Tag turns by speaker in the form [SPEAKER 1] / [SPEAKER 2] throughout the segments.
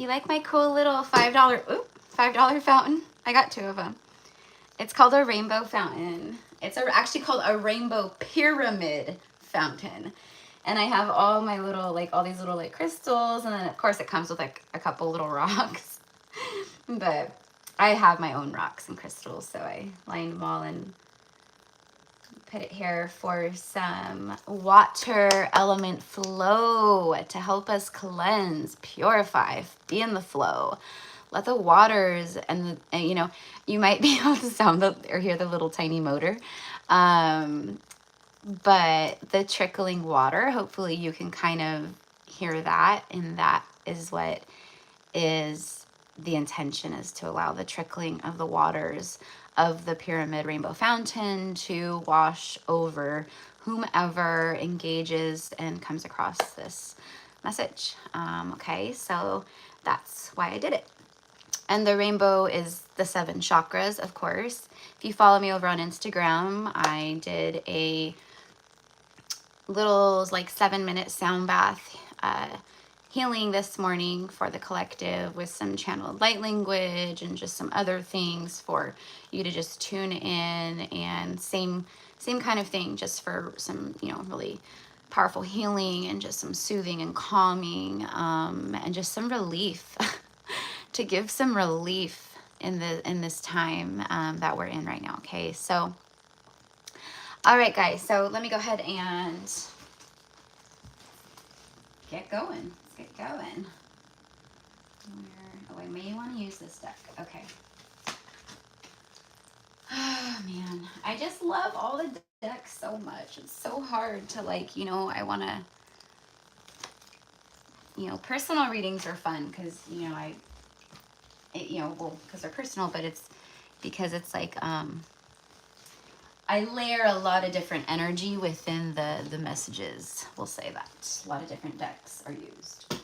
[SPEAKER 1] You like my cool little $5 fountain? I got 2 of them. It's called a rainbow fountain. It's actually called a rainbow pyramid fountain. And I have all my little, like, all these little, like, crystals. And then, of course, it comes with, like, a couple little rocks. But I have my own rocks and crystals. So I lined them all and put it here for some water element flow to help us cleanse, purify, be in the flow. Let the waters and you know, you might be able to sound or hear the little tiny motor. But the trickling water, hopefully you can kind of hear that. And that is what is the intention, is to allow the trickling of the waters of the pyramid rainbow fountain to wash over whomever engages and comes across this message. Okay, so that's why I did it. And the rainbow is the 7 chakras, of course. If you follow me over on Instagram, I did a little, like, 7-minute sound bath healing this morning for the collective with some channeled light language and just some other things for you to just tune in, and same kind of thing, just for some, you know, really powerful healing and just some soothing and calming, and just some relief to give some relief in this time that we're in right now. Okay, so all right, guys, so let me go ahead and get going. Let's get going. Oh, I may want to use this deck. Okay. Oh, man. I just love all the decks so much. It's so hard to, like, you know, I want to, you know, personal readings are fun because, you know, you know, well, because they're personal, but it's because it's like, I layer a lot of different energy within the messages. We'll say that. A lot of different decks are used.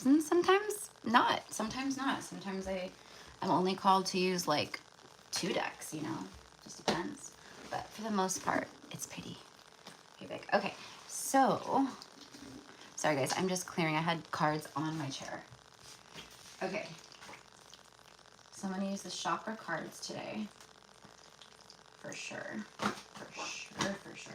[SPEAKER 1] And sometimes not. Sometimes not. Sometimes I'm only called to use, like, 2 decks, you know. Just depends. But for the most part, it's pretty big. Okay, so... Sorry, guys. I'm just clearing. I had cards on my chair. Okay. So I'm going to use the chakra cards today. For sure. For sure.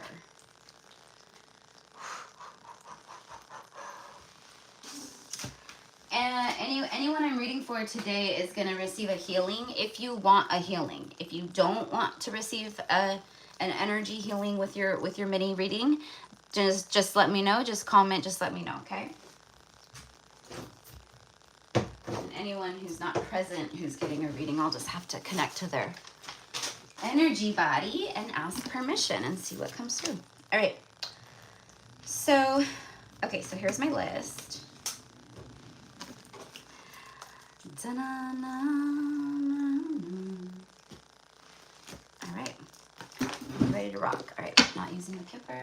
[SPEAKER 1] And anyone I'm reading for today is going to receive a healing if you want a healing. If you don't want to receive an energy healing with your mini reading, just let me know. Just comment. Just let me know, okay? And anyone who's not present who's getting a reading, I'll just have to connect to their energy body and ask permission and see what comes through. All right. So, okay, so here's my list. All right. Ready to rock. All right, not using the kipper.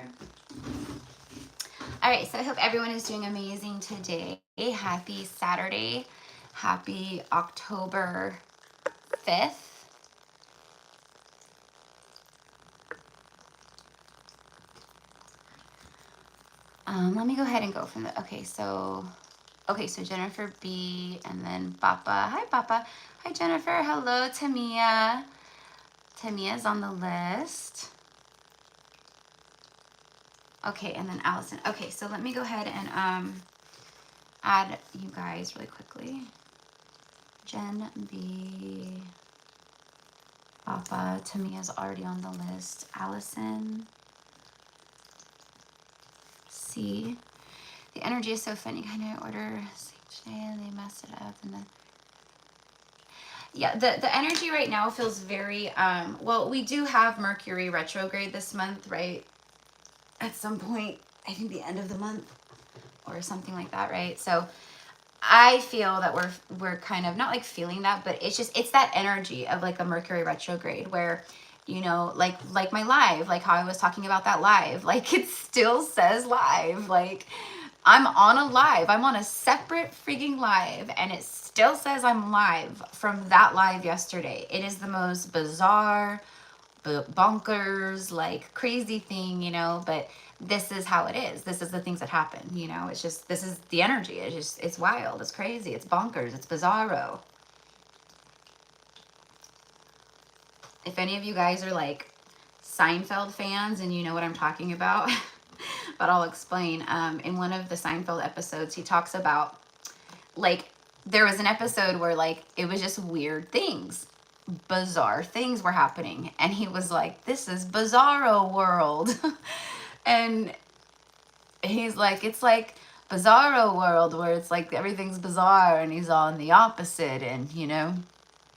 [SPEAKER 1] All right, so I hope everyone is doing amazing today. Happy Saturday. Happy October 5th. Let me go ahead and go from the, okay, so Jennifer B, and then Papa. Hi, Papa. Hi, Jennifer. Hello, Tamia. Tamia's on the list. Okay, and then Allison. Okay, so let me go ahead and add you guys really quickly. Jen B, Papa. Tamia's already on the list. Allison C. The energy is so fun. You kind of order today and they messed it up, and then yeah, the energy right now feels very well, we do have Mercury retrograde this month, right? At some point, I think the end of the month or something like that, right? So I feel that we're kind of not like feeling that, but it's that energy of like a Mercury retrograde where, you know, like my live, like how I was talking about that live, like it still says live, like I'm on a live. I'm on a separate freaking live, and it still says I'm live from that live yesterday. It is the most bizarre, bonkers, like crazy thing, you know, but this is how it is. This is the things that happen, you know. It's just, this is the energy. It's just, it's wild, it's crazy, it's bonkers, it's bizarro. If any of you guys are like Seinfeld fans and you know what I'm talking about, but I'll explain. In one of the Seinfeld episodes, he talks about, like, there was an episode where, like, it was just weird things. Bizarre things were happening. And he was like, this is Bizarro world. And he's like, it's like Bizarro world where it's like everything's bizarre and he's on the opposite. And, you know,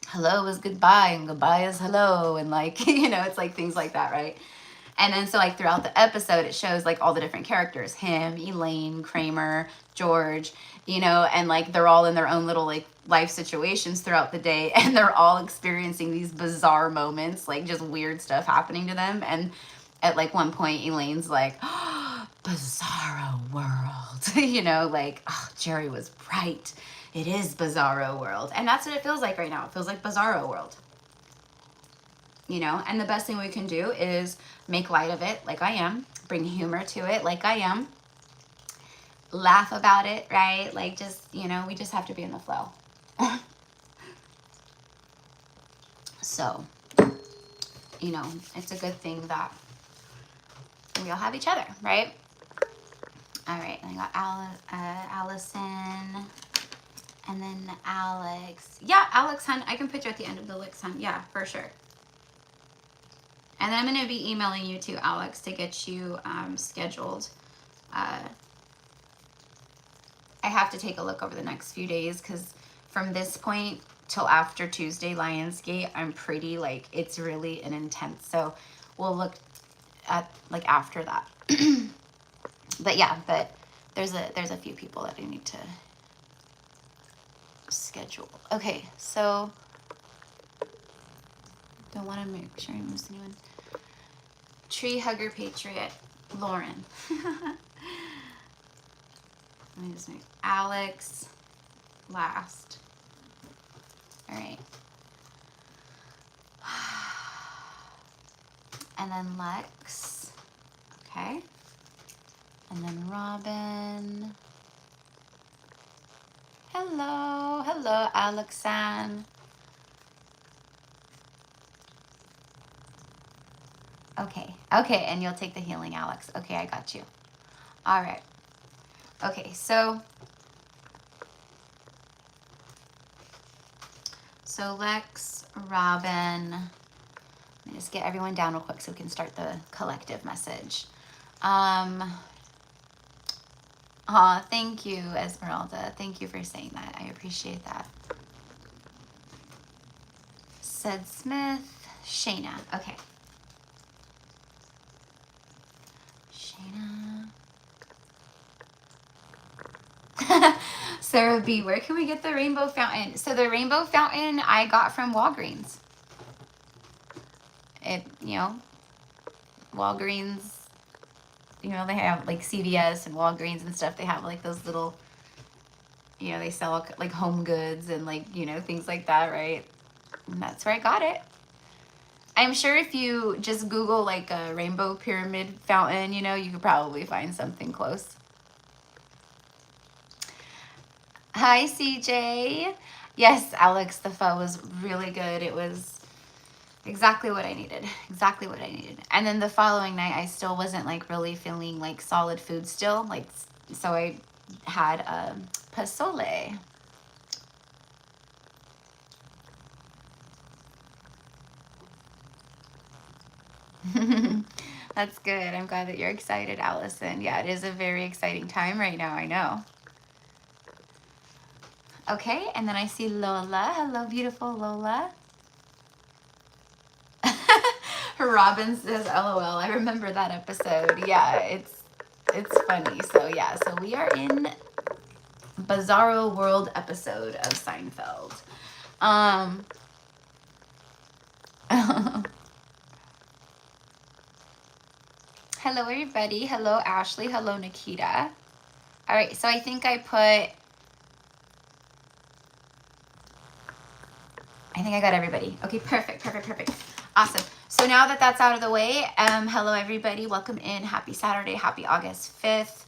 [SPEAKER 1] hello is goodbye and goodbye is hello. And like, you know, it's like things like that, right? And then so like throughout the episode, it shows like all the different characters, him, Elaine, Kramer, George, you know, and like they're all in their own little like life situations throughout the day. And they're all experiencing these bizarre moments, like just weird stuff happening to them. And at like one point, Elaine's like, oh, Bizarro world, you know, like, oh, Jerry was right. It is Bizarro world. And that's what it feels like right now. It feels like Bizarro world. You know, and the best thing we can do is make light of it like I am, bring humor to it like I am, laugh about it, right? Like just, you know, we just have to be in the flow. So, you know, it's a good thing that we all have each other, right? All right, and I got Allison, and then Alex. Yeah, Alex, hun, I can put you at the end of the list, hun. Yeah, for sure. And then I'm going to be emailing you too, Alex, to get you scheduled. I have to take a look over the next few days because from this point till after Tuesday, Lionsgate, I'm pretty like, it's really an intense. So we'll look at like after that. But yeah, but there's a few people that I need to schedule. Okay, so don't want to make sure I miss anyone. Tree Hugger Patriot, Lauren. Let me just make Alex last. All right. And then Lex. Okay. And then Robin. Hello. Hello, Alexan. Okay. Okay, and you'll take the healing, Alex. Okay, I got you. All right. Okay, so Lex, Robin. Let me just get everyone down real quick so we can start the collective message. Thank you, Esmeralda. Thank you for saying that. I appreciate that. Said Smith, Shayna. Okay. Sarah B, where can we get the rainbow fountain? So the rainbow fountain I got from Walgreens. You know, Walgreens, you know, they have like CVS and Walgreens and stuff. They have like those little, you know, they sell like home goods and like, you know, things like that, right? And that's where I got it. I'm sure if you just Google like a rainbow pyramid fountain, you know, you could probably find something close. Hi, CJ. Yes, Alex, the pho was really good. It was exactly what I needed. Exactly what I needed. And then the following night, I still wasn't like really feeling like solid food still. Like, so I had pozole. That's good. I'm glad that you're excited, Allison. Yeah, it is a very exciting time right now. I know. Okay, and then I see Lola. Hello, beautiful Lola. Robin says, LOL. I remember that episode. Yeah, it's funny. So yeah, so we are in Bizarro World episode of Seinfeld. Hello, everybody. Hello, Ashley. Hello, Nikita. All right, so I think I got everybody. Okay, perfect. Awesome. So now that that's out of the way, hello everybody, welcome in. Happy Saturday, happy August 5th.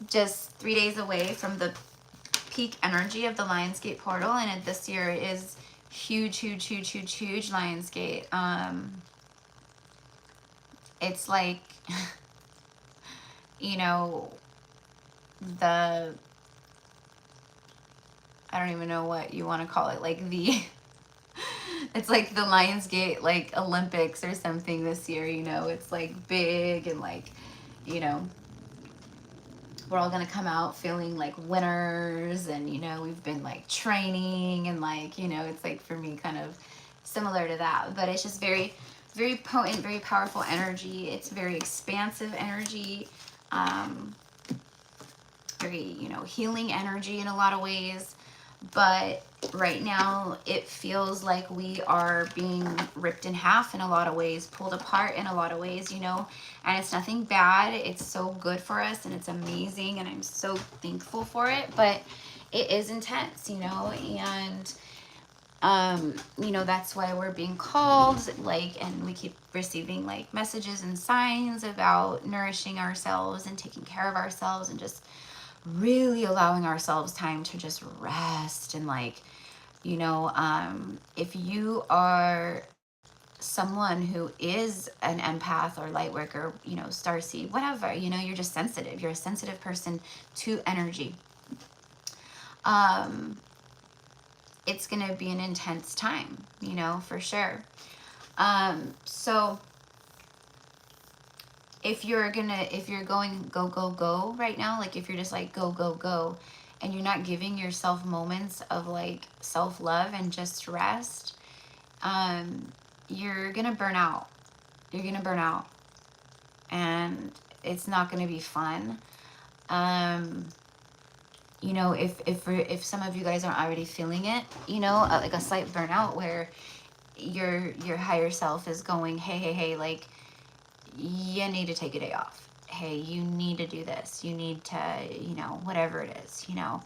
[SPEAKER 1] Just 3 days away from the peak energy of the Lionsgate portal, and this year is huge, huge, huge, huge, huge Lionsgate. It's like, you know, I don't even know what you want to call it, like it's like the Lionsgate, like Olympics or something this year, you know, it's like big and like, you know, we're all gonna come out feeling like winners, and you know, we've been like training, and like, you know, it's like for me kind of similar to that, but it's just very, very potent, very powerful energy. It's very expansive energy, very, you know, healing energy in a lot of ways. But right now it feels like we are being ripped in half in a lot of ways, pulled apart in a lot of ways, you know, and it's nothing bad. It's so good for us and it's amazing, and I'm so thankful for it, but it is intense, you know, and you know, that's why we're being called, like, and we keep receiving like messages and signs about nourishing ourselves and taking care of ourselves and just really allowing ourselves time to just rest. And like, you know, if you are someone who is an empath or light worker, you know, starseed, whatever, you know, you're just sensitive, you're a sensitive person to energy, it's gonna be an intense time, you know, for sure. So if you're going go, go, go right now, like if you're just like go, go, go, and you're not giving yourself moments of like self-love and just rest, you're gonna burn out. You're gonna burn out, and it's not gonna be fun. You know, if some of you guys aren't already feeling it, you know, like a slight burnout where your higher self is going, hey, like, you need to take a day off. Hey, you need to do this. You need to, you know, whatever it is, you know.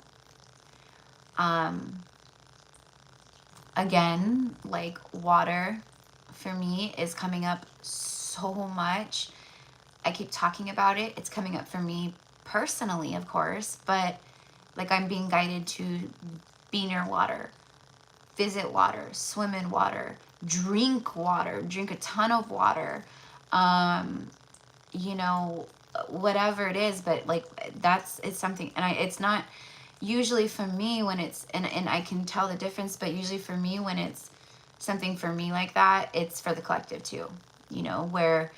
[SPEAKER 1] Again, like water for me is coming up so much. I keep talking about it. It's coming up for me personally, of course, but like I'm being guided to be near water, visit water, swim in water, drink a ton of water, you know, whatever it is. But like it's something, and it's not usually for me when it's, and I can tell the difference, but usually for me when it's something for me like that, it's for the collective too, you know, where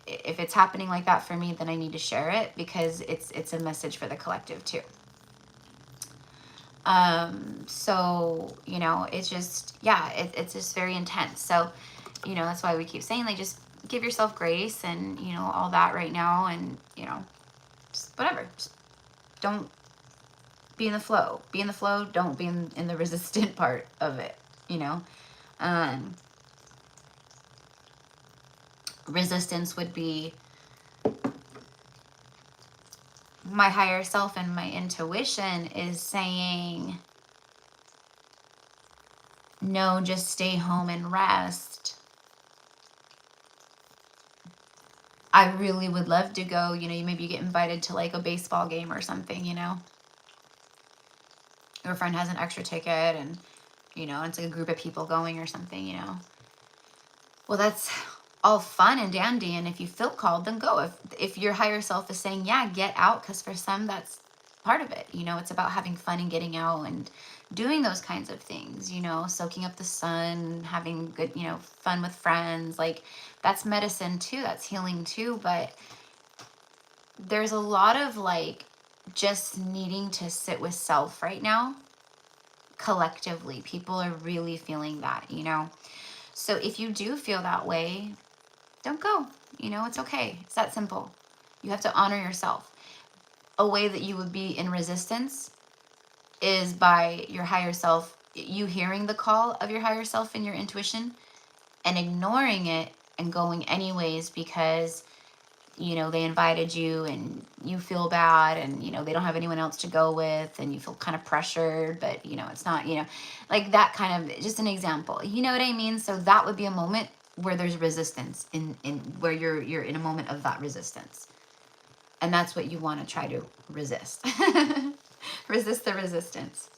[SPEAKER 1] if it's happening like that for me, then I need to share it because it's a message for the collective too. So, you know, it's just, yeah, it's just very intense. So, you know, that's why we keep saying, like, just give yourself grace and, you know, all that right now. And, you know, just whatever, just don't be in the flow, don't be in the resistant part of it, you know. Resistance would be my higher self and my intuition is saying, no, just stay home and rest. I really would love to go, you know, maybe you get invited to like a baseball game or something, you know. Your friend has an extra ticket and, you know, it's like a group of people going or something, you know. Well, that's all fun and dandy, and if you feel called, then go. If your higher self is saying, yeah, get out, because for some that's part of it, you know. It's about having fun and getting out and doing those kinds of things, you know, soaking up the sun, having good, you know, fun with friends. Like, that's medicine too, that's healing too. But there's a lot of like just needing to sit with self right now. Collectively, people are really feeling that, you know. So if you do feel that way, don't go. You know, it's okay. It's that simple. You have to honor yourself. A way that you would be in resistance is by your higher self, you hearing the call of your higher self and your intuition and ignoring it and going anyways because you know, they invited you and you feel bad and, you know, they don't have anyone else to go with and you feel kind of pressured, but, you know, it's not, you know, like that kind of, just an example. You know what I mean? So that would be a moment where there's resistance in where you're in a moment of that resistance. And that's what you want to try to resist. Resist the resistance.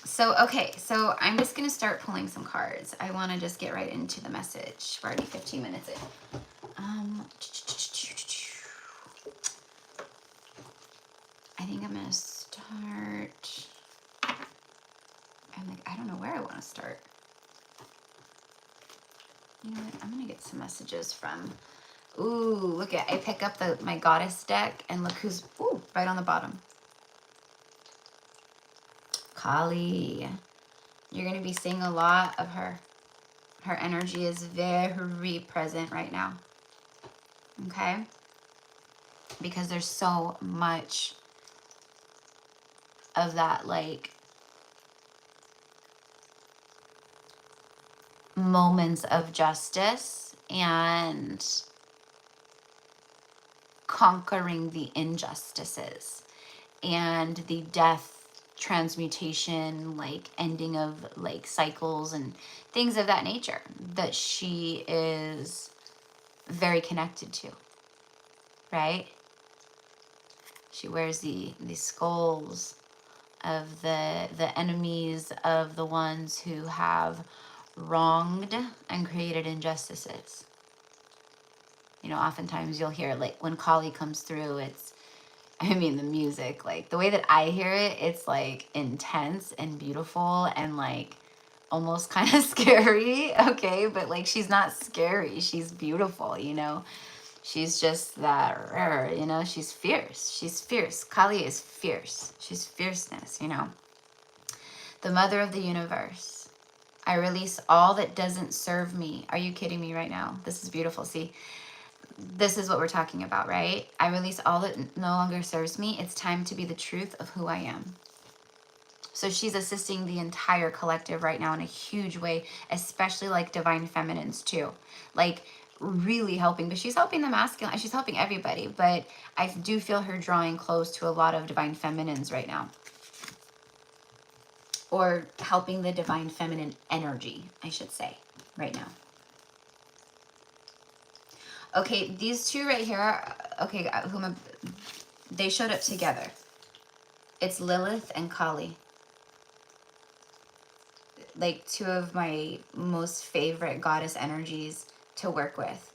[SPEAKER 1] So, okay, so I'm just going to start pulling some cards. I want to just get right into the message. We're already 15 minutes in. I think I'm going to start. I'm like, I don't know where I want to start. You know what? I'm going to get some messages from. Ooh, look at, I pick up my goddess deck and look who's, ooh, right on the bottom. Kali. You're going to be seeing a lot of her. Her energy is very present right now. Okay? Because there's so much of that, like, moments of justice and conquering the injustices and the death, transmutation, like ending of like cycles and things of that nature that she is very connected to, right? She wears the skulls of the enemies of the ones who have wronged and created injustices. You know, oftentimes you'll hear, like, when Kali comes through, it's, I mean, the music, like, the way that I hear it, it's, like, intense and beautiful and, like, almost kind of scary, okay? But, like, she's not scary. She's beautiful, you know? She's just that rare, you know? She's fierce. She's fierce. Kali is fierce. She's fierceness, you know? The mother of the universe. I release all that doesn't serve me. Are you kidding me right now? This is beautiful. See, this is what we're talking about, right? I release all that no longer serves me. It's time to be the truth of who I am. So she's assisting the entire collective right now in a huge way, especially like divine feminines too. Like really helping, but she's helping the masculine, she's helping everybody, but I do feel her drawing close to a lot of divine feminines right now. Or helping the divine feminine energy, I should say, right now. Okay, these two right here, okay, they showed up together. It's Lilith and Kali. Like two of my most favorite goddess energies to work with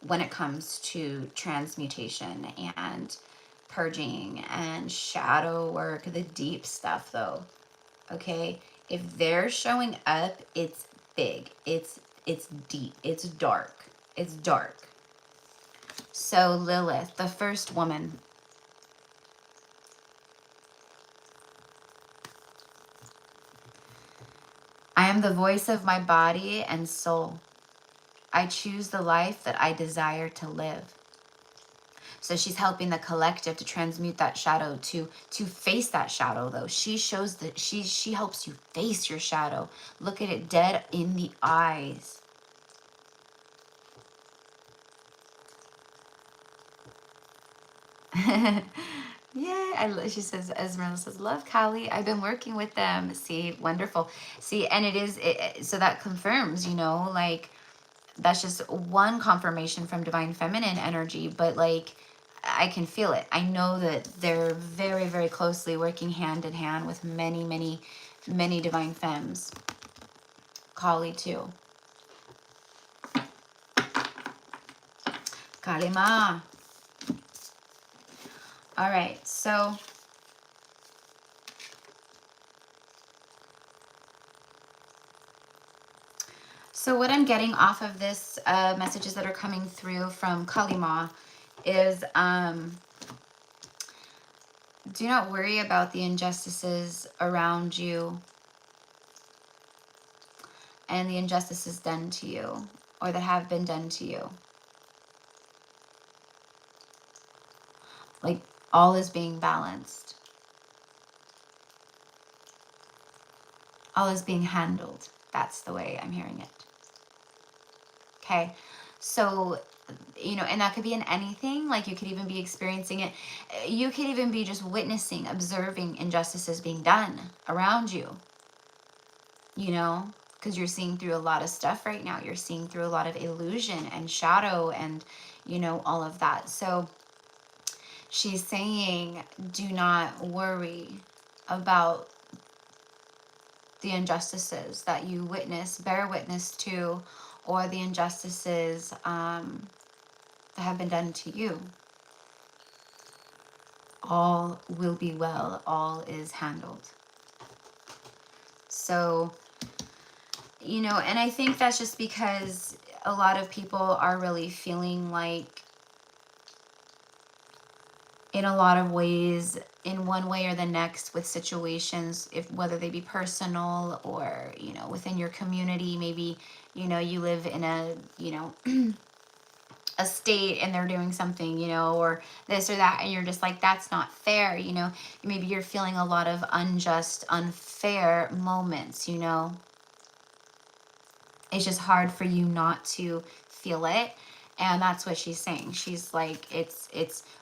[SPEAKER 1] when it comes to transmutation and purging and shadow work, the deep stuff though. Okay, if they're showing up, it's big, it's deep, it's dark, it's dark. So Lilith, the first woman. I am the voice of my body and soul. I choose the life that I desire to live. So she's helping the collective to transmute that shadow, to face that shadow though. She shows that she helps you face your shadow. Look at it dead in the eyes. Yeah, she says, Esmeralda says, love Kali. I've been working with them. See, wonderful. See, and so that confirms, you know, like that's just one confirmation from divine feminine energy, but like I can feel it. I know that they're very, very closely working hand in hand with many, many, many divine femmes. Kali too. Kali Ma. All right, so what I'm getting off of this messages that are coming through from Kali Ma is do not worry about the injustices around you and the injustices done to you or that have been done to you. Like all is being balanced. All is being handled. That's the way I'm hearing it. Okay, So, you know, and that could be in anything. Like, you could even be experiencing it. You could even be just witnessing, observing injustices being done around you, you know, because you're seeing through a lot of stuff right now. You're seeing through a lot of illusion and shadow and, you know, all of that. So she's saying, do not worry about the injustices that you witness, bear witness to, or the injustices that have been done to you. All will be well. All is handled. So, you know, and I think that's just because a lot of people are really feeling like, in a lot of ways, in one way or the next, with situations, if whether they be personal or, you know, within your community. Maybe, you know, you live in a, you know, a state and they're doing something, you know, or this or that, and you're just like, that's not fair, you know. Maybe you're feeling a lot of unjust, unfair moments, you know. It's just hard for you not to feel it. And that's what she's saying. She's like,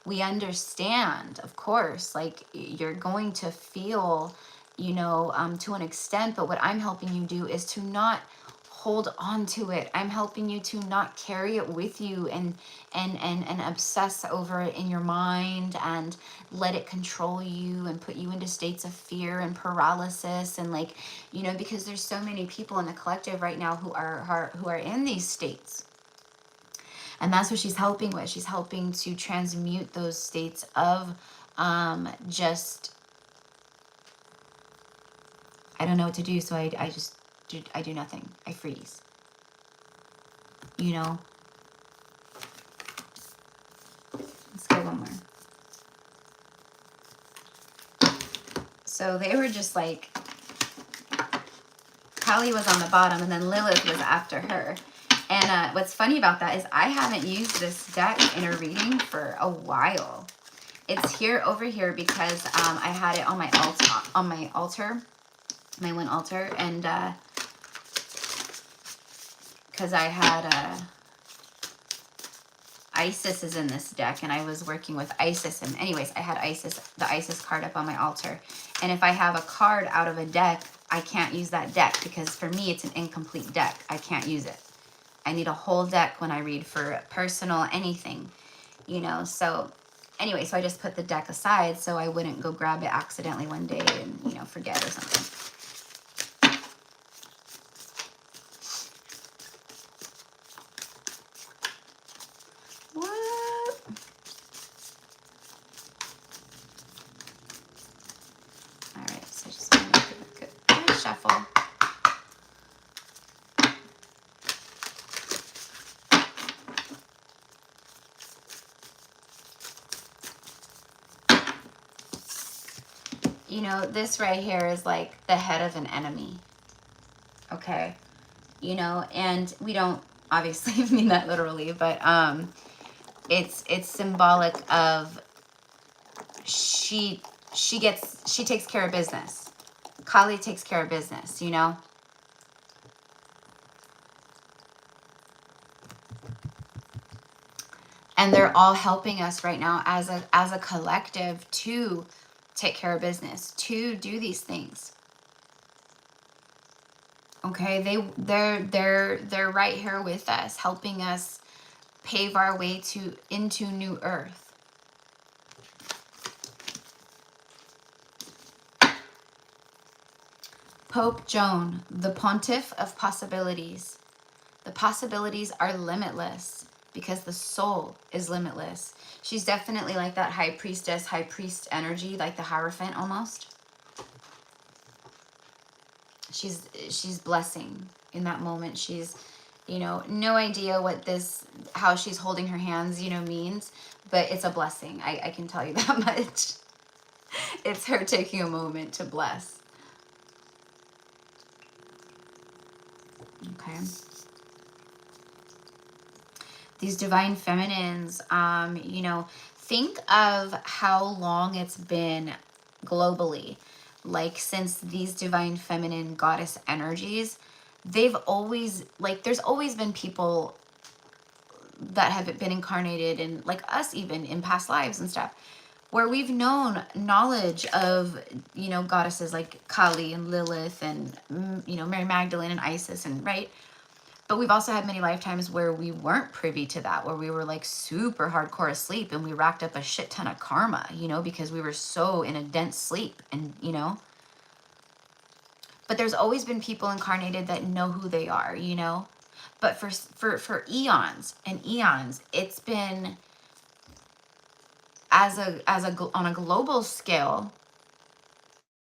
[SPEAKER 1] we understand, of course, like, you're going to feel, you know, to an extent, but what I'm helping you do is to not hold on to it. I'm helping you to not carry it with you and obsess over it in your mind and let it control you and put you into states of fear and paralysis. And, like, you know, because there's so many people in the collective right now who are in these states. And that's what she's helping with. She's helping to transmute those states of just, I don't know what to do, so I do nothing. I freeze. You know? Let's go one more. So they were just like, Kali was on the bottom and then Lilith was after her. And what's funny about that is I haven't used this deck in a reading for a while. It's here over here because I had it on my altar, my one altar, and because I had Isis is in this deck, and I was working with Isis, and anyways, I had the Isis card up on my altar. And if I have a card out of a deck, I can't use that deck because for me it's an incomplete deck. I can't use it. I need a whole deck when I read for personal anything, you know. So anyway, so I just put the deck aside so I wouldn't go grab it accidentally one day and, you know, forget or something. What? All right, so just going to give a good shuffle. You know, this right here is like the head of an enemy. Okay. You know, and we don't obviously mean that literally, but it's symbolic of she takes care of business. Kali takes care of business, you know. And they're all helping us right now as a collective to take care of business, to do these things. Okay, they're right here with us, helping us pave our way into new earth. Pope Joan, the pontiff of possibilities. The possibilities are limitless because the soul is limitless. She's definitely like that high priestess, high priest energy, like the Hierophant almost. She's blessing in that moment. She's, you know, no idea what how she's holding her hands, you know, means, but it's a blessing. I can tell you that much. It's her taking a moment to bless. Okay. These divine feminines, you know, think of how long it's been globally. Like, since these divine feminine goddess energies, they've always, like, there's always been people that have been incarnated in, like us even, in past lives and stuff, where we've known knowledge of, you know, goddesses like Kali and Lilith and, you know, Mary Magdalene and Isis, and right? But we've also had many lifetimes where we weren't privy to that, where we were like super hardcore asleep and we racked up a shit ton of karma, you know, because we were so in a dense sleep, and, you know. But there's always been people incarnated that know who they are, you know. But for eons and eons, it's been on a global scale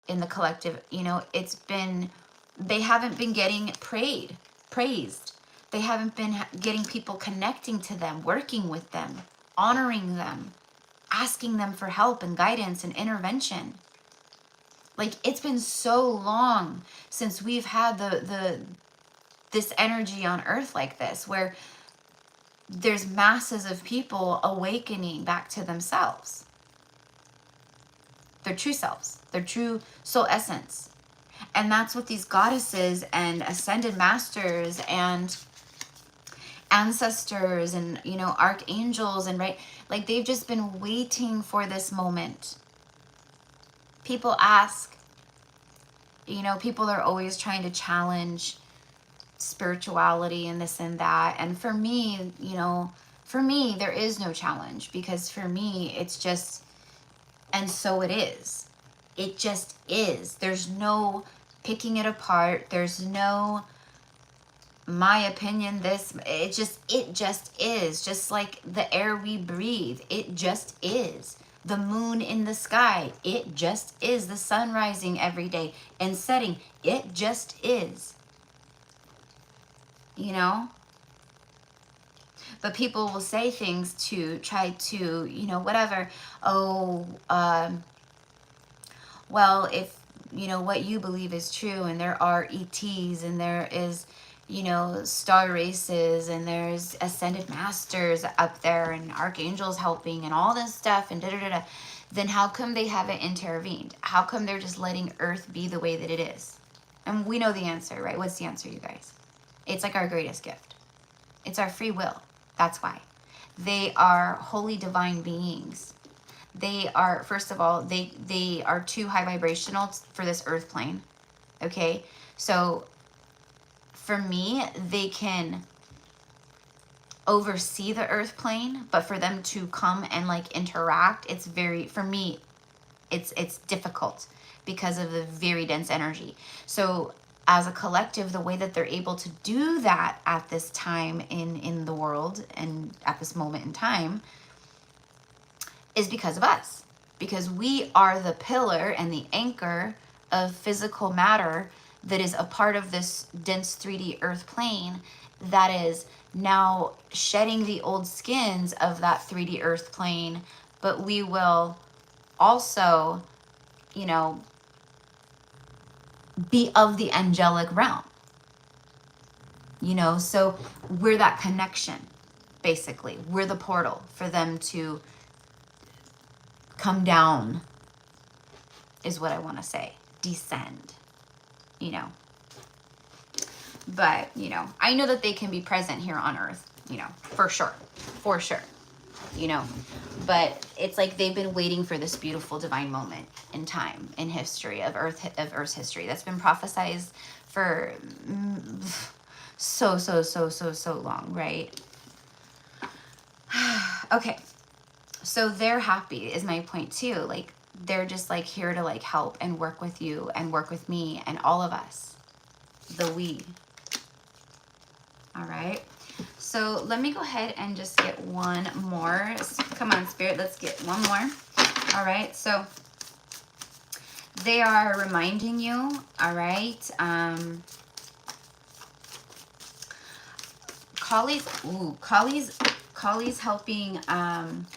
[SPEAKER 1] in the collective, you know, it's been, they haven't been getting praised. They haven't been getting people connecting to them, working with them, honoring them, asking them for help and guidance and intervention. Like, it's been so long since we've had this energy on earth like this, where there's masses of people awakening back to themselves, their true selves, their true soul essence. And that's what these goddesses and ascended masters and ancestors and, you know, archangels and, right, like, they've just been waiting for this moment. People ask, you know, people are always trying to challenge spirituality and this and that. And for me, you know, for me, there is no challenge, because for me, it's just, and so it is. It just is. There's no picking it apart. There's no, my opinion, this, it just is. Just like the air we breathe, it just is. The moon in the sky, it just is. The sun rising every day and setting, it just is. You know? But people will say things to try to, you know, whatever. Oh, well, if, you know, what you believe is true, and there are ETs, and there is, you know, star races, and there's ascended masters up there, and archangels helping, and all this stuff, and da-da-da-da, then how come they haven't intervened? How come they're just letting Earth be the way that it is? And we know the answer, right? What's the answer, you guys? It's like our greatest gift. It's our free will. That's why. They are holy divine beings. They are, first of all, they are too high vibrational for this earth plane. Okay? So for me, they can oversee the earth plane, but for them to come and like interact, it's very, for me, it's difficult because of the very dense energy. So as a collective, the way that they're able to do that at this time in the world and at this moment in time is because of us. Because we are the pillar and the anchor of physical matter that is a part of this dense 3D earth plane that is now shedding the old skins of that 3D earth plane, but we will also, you know, be of the angelic realm, you know. So we're that connection, basically. We're the portal for them to come down, is what I want to say. Descend, you know. But, you know, I know that they can be present here on Earth, you know, for sure, you know. But it's like they've been waiting for this beautiful divine moment in time, in history, of Earth's history, that's been prophesized for so long, right? Okay, so they're happy is my point too. Like, they're just like here to like help and work with you and work with me and all of us, the we. All right, so let me go ahead and just get one more. Come on, Spirit, let's get one more. All right, so they are reminding you, all right, Kali's helping, and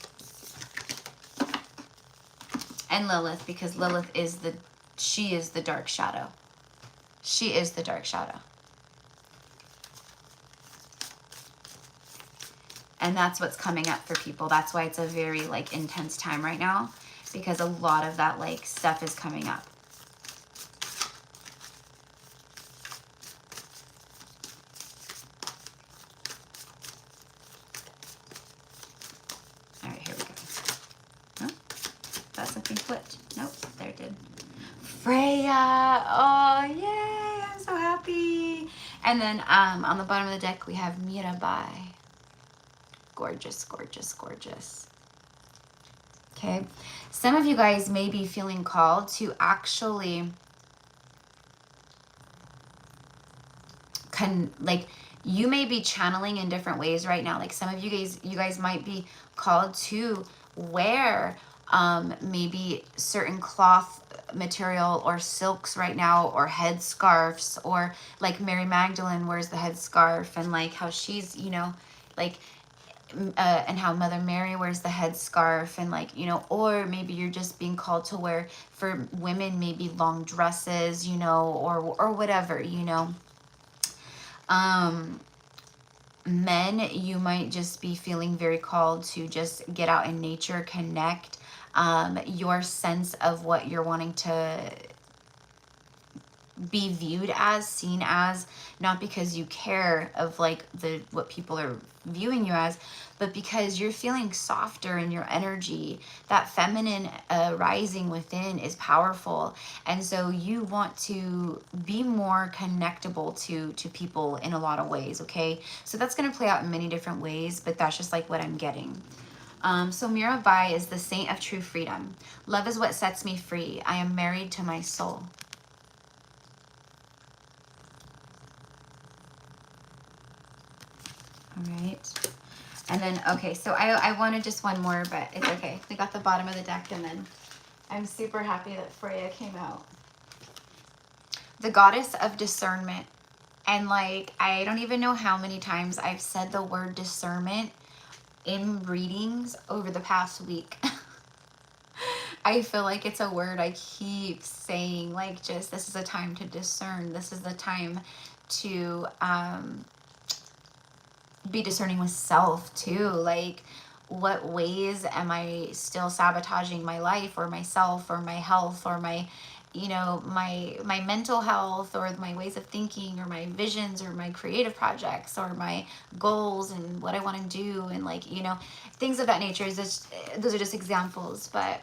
[SPEAKER 1] Lilith, because Lilith is she is the dark shadow. She is the dark shadow. And that's what's coming up for people. That's why it's a very like intense time right now, because a lot of that like stuff is coming up. Freya. Oh, yay. I'm so happy. And then on the bottom of the deck, we have Mirabai. Gorgeous, gorgeous, gorgeous. Okay. Some of you guys may be feeling called to actually you may be channeling in different ways right now. Like some of you guys might be called to wear maybe certain cloth material or silks right now, or head scarves, or like Mary Magdalene wears the head scarf, and like how she's, you know, like and how Mother Mary wears the headscarf, and like, you know, or maybe you're just being called to wear, for women, maybe long dresses, you know, or whatever, you know. Men, you might just be feeling very called to just get out in nature, connect. Your sense of what you're wanting to be viewed as, seen as, not because you care of like what people are viewing you as, but because you're feeling softer in your energy. That feminine rising within is powerful, and so you want to be more connectable to people in a lot of ways. Okay, so that's going to play out in many different ways, but that's just like what I'm getting. So Mirabai is the saint of true freedom. Love is what sets me free. I am married to my soul. All right. And then, okay, so I wanted just one more, but it's okay. We got the bottom of the deck, and then I'm super happy that Freya came out. The goddess of discernment. And like, I don't even know how many times I've said the word discernment in readings over the past week. I feel like it's a word I keep saying, like, just, this is a time to discern. This is the time to, be discerning with self too. Like, what ways am I still sabotaging my life, or myself, or my health, or my, you know, my mental health, or my ways of thinking, or my visions, or my creative projects, or my goals, and what I want to do, and like, you know, things of that nature. Is just, those are just examples. But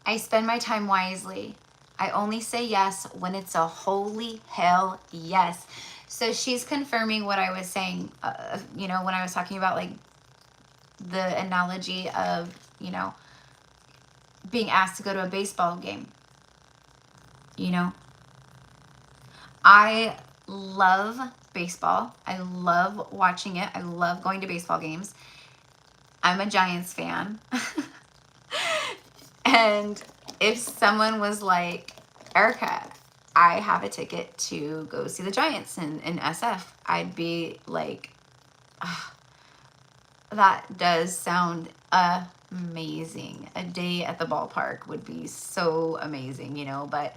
[SPEAKER 1] I spend my time wisely. I only say yes when it's a holy hell yes. So she's confirming what I was saying, you know, when I was talking about like the analogy of, you know, being asked to go to a baseball game. You know, I love baseball. I love watching it. I love going to baseball games. I'm a Giants fan. And if someone was like, Erica, I have a ticket to go see the Giants in SF, I'd be like, oh, that does sound amazing. A day at the ballpark would be so amazing, you know, but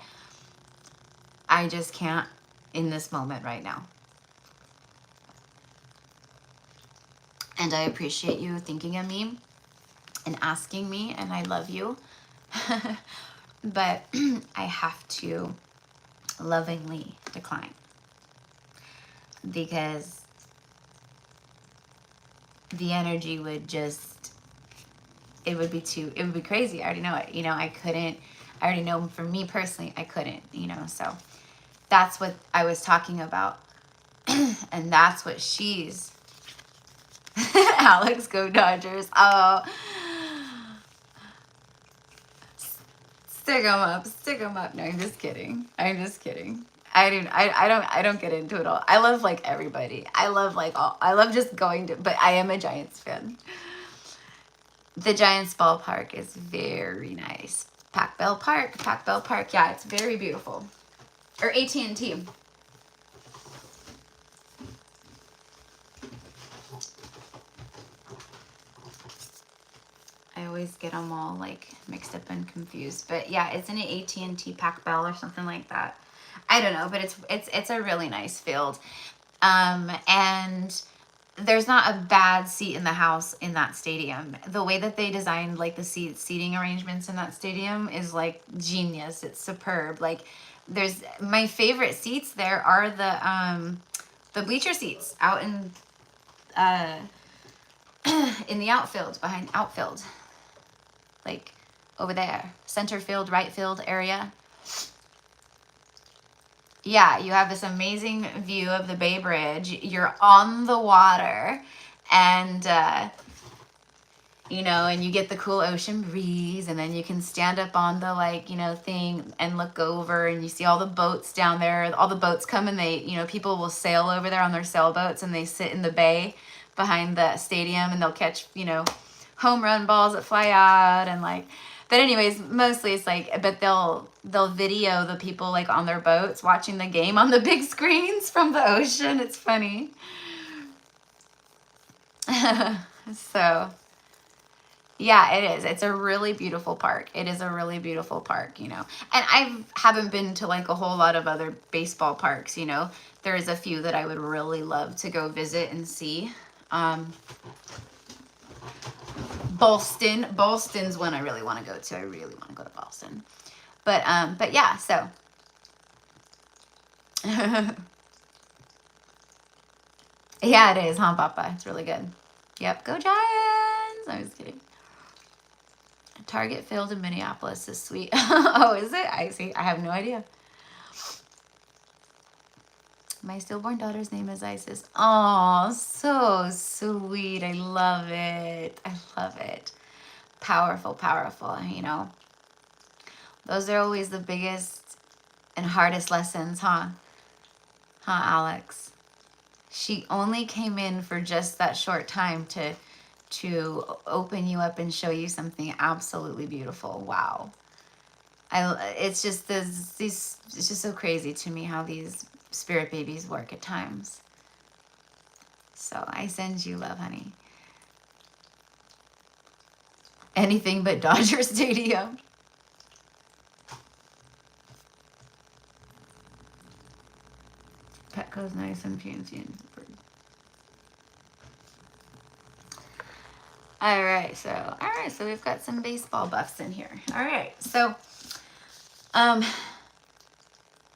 [SPEAKER 1] I just can't in this moment right now. And I appreciate you thinking of me and asking me, and I love you. But I have to lovingly decline, because the energy would just, it would be crazy. I already know it, you know. I already know for me personally, I couldn't, you know. So that's what I was talking about. And that's what she's Alex, go Dodgers. Oh, stick them up. No, I'm just kidding. I don't get into it all. I love like everybody. I love just going to, but I am a Giants fan. The Giants ballpark is very nice. Pac Bell Park. Yeah, it's very beautiful. Or AT&T. I always get them all like mixed up and confused, but yeah, isn't it AT&T Pac Bell or something like that? I don't know, but it's a really nice field, and there's not a bad seat in the house in that stadium. The way that they designed like the seating arrangements in that stadium is like genius. It's superb. Like, there's, my favorite seats there are the bleacher seats out in the outfield, behind outfield. Like over there, center field, right field area. Yeah, you have this amazing view of the Bay Bridge. You're on the water, and you know, and you get the cool ocean breeze, and then you can stand up on the, like, you know, thing and look over, and you see all the boats down there. All the boats come, and they, you know, people will sail over there on their sailboats, and they sit in the bay behind the stadium, and they'll catch, you know, home run balls that fly out, and like, but anyways, mostly it's like, but they'll video the people like on their boats watching the game on the big screens from the ocean. It's funny. So yeah, it is. It's a really beautiful park. It is a really beautiful park, you know. And I haven't been to like a whole lot of other baseball parks, you know. There's a few that I would really love to go visit and see. Boston's one I really want to go to. I really want to go to Boston. But yeah, so yeah, it is, huh, Papa? It's really good. Yep, go Giants. I was kidding. Target failed in Minneapolis is sweet. Oh, is it? I see. I have no idea. My stillborn daughter's name is Isis. Oh, so sweet. I love it. I love it. Powerful, powerful, you know. Those are always the biggest and hardest lessons, huh? Huh, Alex? She only came in for just that short time to open you up and show you something absolutely beautiful. Wow. It's just it's just so crazy to me how these spirit babies work at times. So I send you love, honey. Anything but Dodger Stadium. Petco's nice and fancy. All right, so we've got some baseball buffs in here. All right, so I'm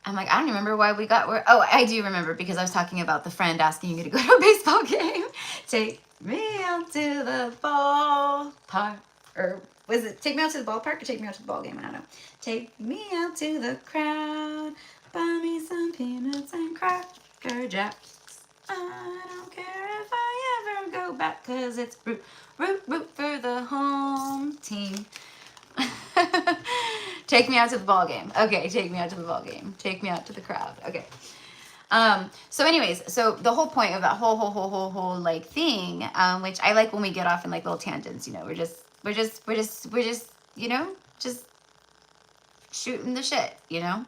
[SPEAKER 1] like, I don't remember why we got where. Oh, I do remember, because I was talking about the friend asking you to go to a baseball game. Take me out to the ballpark, or was it take me out to the ballpark or take me out to the ball game? I don't know. Take me out to the crowd, buy me some peanuts and Cracker Jacks. I don't care if I ever go back, 'cause it's root for the home team. Take me out to the ball game. Okay, take me out to the ball game. Take me out to the crowd. Okay. So anyways, so the whole point of that whole like thing, which I like when we get off in like little tangents, you know, we're just, you know, just shooting the shit, you know.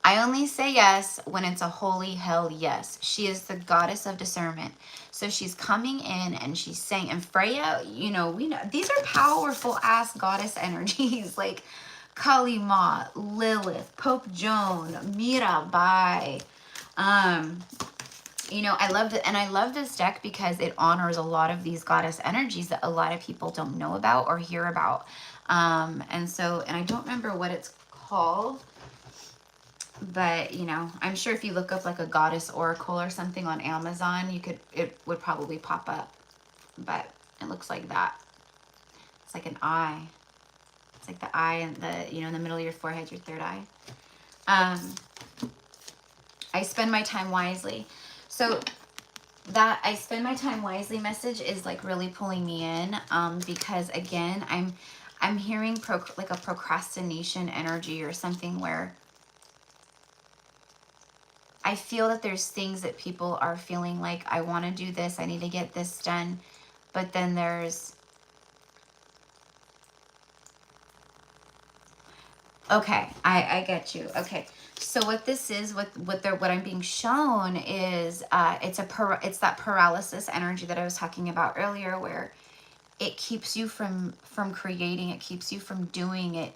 [SPEAKER 1] I only say yes when it's a holy hell yes. She is the goddess of discernment. So she's coming in and she's saying, and Freya, you know, we know these are powerful ass goddess energies like Kali Ma, Lilith, Pope Joan, Mirabai. You know, I love it, and I love this deck because it honors a lot of these goddess energies that a lot of people don't know about or hear about. And I don't remember what it's called. But, you know, I'm sure if you look up like a goddess oracle or something on Amazon, it would probably pop up. But it looks like that. It's like an eye. It's like the eye and the, you know, in the middle of your forehead, your third eye. I spend my time wisely. So that I spend my time wisely message is like really pulling me in, because again, I'm hearing like a procrastination energy or something where I feel that there's things that people are feeling like, I want to do this, I need to get this done. But then there's, okay, I get you. Okay. So what this is, what I'm being shown is, it's that paralysis energy that I was talking about earlier, where it keeps you from creating, it keeps you from doing it.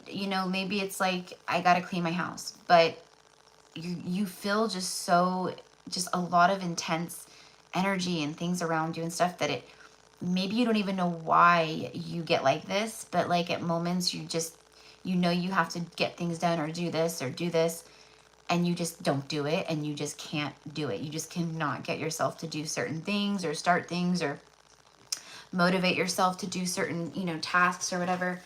[SPEAKER 1] You know, maybe it's like, I got to clean my house, but you feel just a lot of intense energy and things around you and stuff that maybe you don't even know why you get like this, but like at moments you just, you know, you have to get things done or do this, and you just don't do it, and you just can't do it. You just cannot get yourself to do certain things or start things or motivate yourself to do certain, you know, tasks or whatever.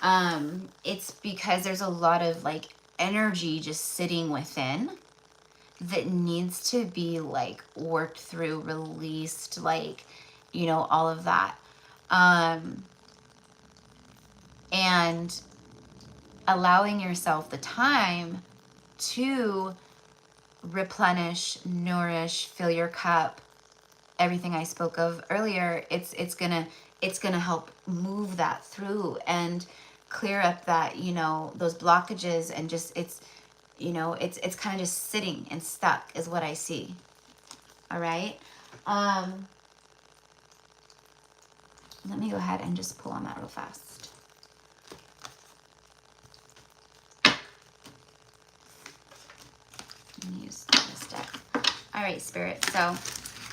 [SPEAKER 1] It's because there's a lot of like energy just sitting within that needs to be like worked through, released, like, you know, all of that. And allowing yourself the time to replenish, nourish, fill your cup, everything I spoke of earlier, it's gonna help move that through and clear up that, you know, those blockages, and just it's, you know, it's kind of just sitting and stuck is what I see. All right. Let me go ahead and just pull on that real fast. Let me use this deck. All right, Spirit. So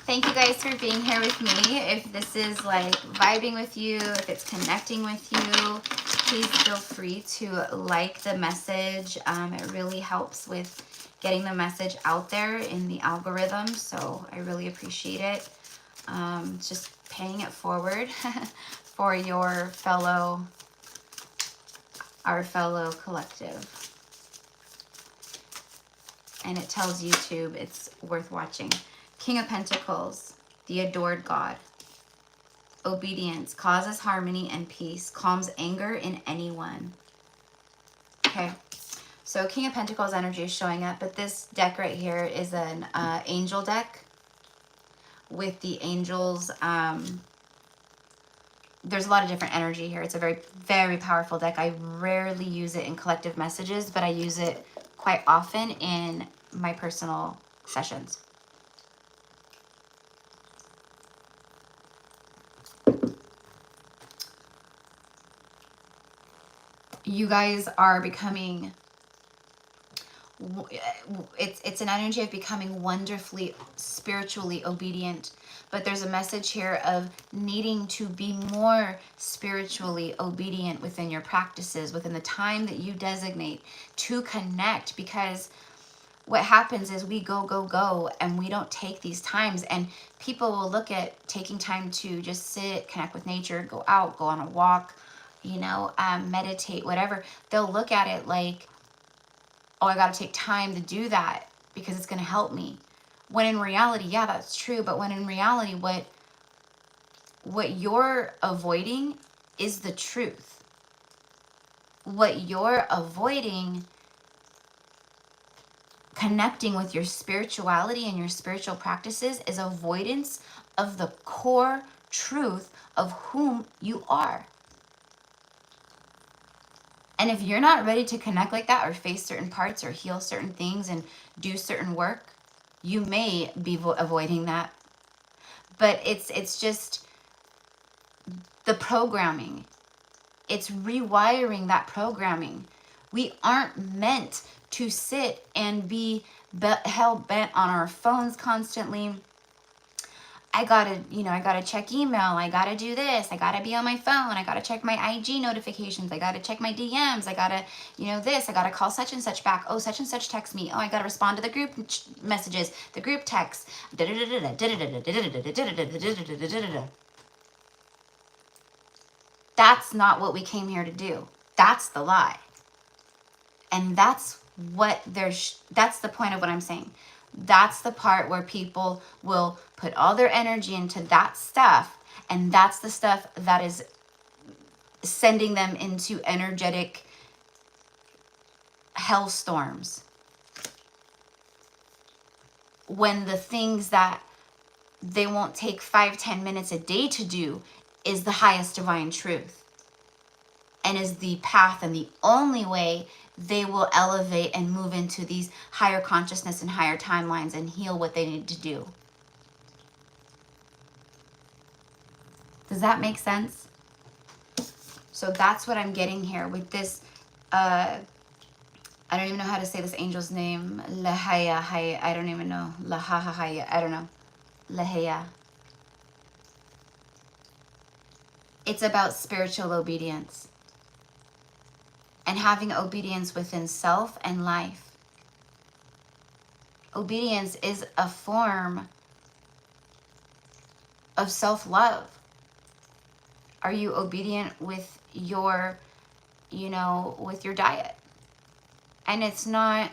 [SPEAKER 1] thank you guys for being here with me. If this is like vibing with you, if it's connecting with you, please feel free to like the message. It really helps with getting the message out there in the algorithm. So I really appreciate it. Just paying it forward for your our fellow collective. And it tells YouTube it's worth watching. King of Pentacles, the adored God. Obedience causes harmony and peace, calms anger in anyone. Okay, so King of Pentacles energy is showing up, but this deck right here is an angel deck with the angels. There's a lot of different energy here. It's a very, very powerful deck. I rarely use it in collective messages, but I use it quite often in my personal sessions. You guys are becoming, it's an energy of becoming wonderfully spiritually obedient, but there's a message here of needing to be more spiritually obedient within your practices, within the time that you designate to connect, because what happens is we go, and we don't take these times, and people will look at taking time to just sit, connect with nature, go out, go on a walk, you know, meditate, whatever. They'll look at it like, oh, I got to take time to do that because it's going to help me. When in reality, yeah, that's true. But when in reality, what you're avoiding is the truth. What you're avoiding, connecting with your spirituality and your spiritual practices, is avoidance of the core truth of whom you are. And if you're not ready to connect like that, or face certain parts, or heal certain things, and do certain work, you may be avoiding that. But it's just the programming. It's rewiring that programming. We aren't meant to sit and be hell-bent on our phones constantly. I gotta check email. I gotta do this. I gotta be on my phone. I gotta check my IG notifications. I gotta check my DMs. I gotta, this. I gotta call such and such back. Oh, such and such text me. Oh, I gotta respond to the group messages, the group texts. That's not what we came here to do. That's the lie. And that's that's the point of what I'm saying. That's the part where people will put all their energy into that stuff, and that's the stuff that is sending them into energetic hellstorms. When the things that they won't take 5-10 minutes a day to do is the highest divine truth, and is the path and the only way they will elevate and move into these higher consciousness and higher timelines and heal what they need to do. Does that make sense? So that's what I'm getting here with this. I don't even know how to say this angel's name. Lahaya. I don't even know. Lahahaya. I don't know. Lahaya. It's about spiritual obedience. And having obedience within self and life. Obedience is a form of self-love. Are you obedient with your you know, with your diet. And it's not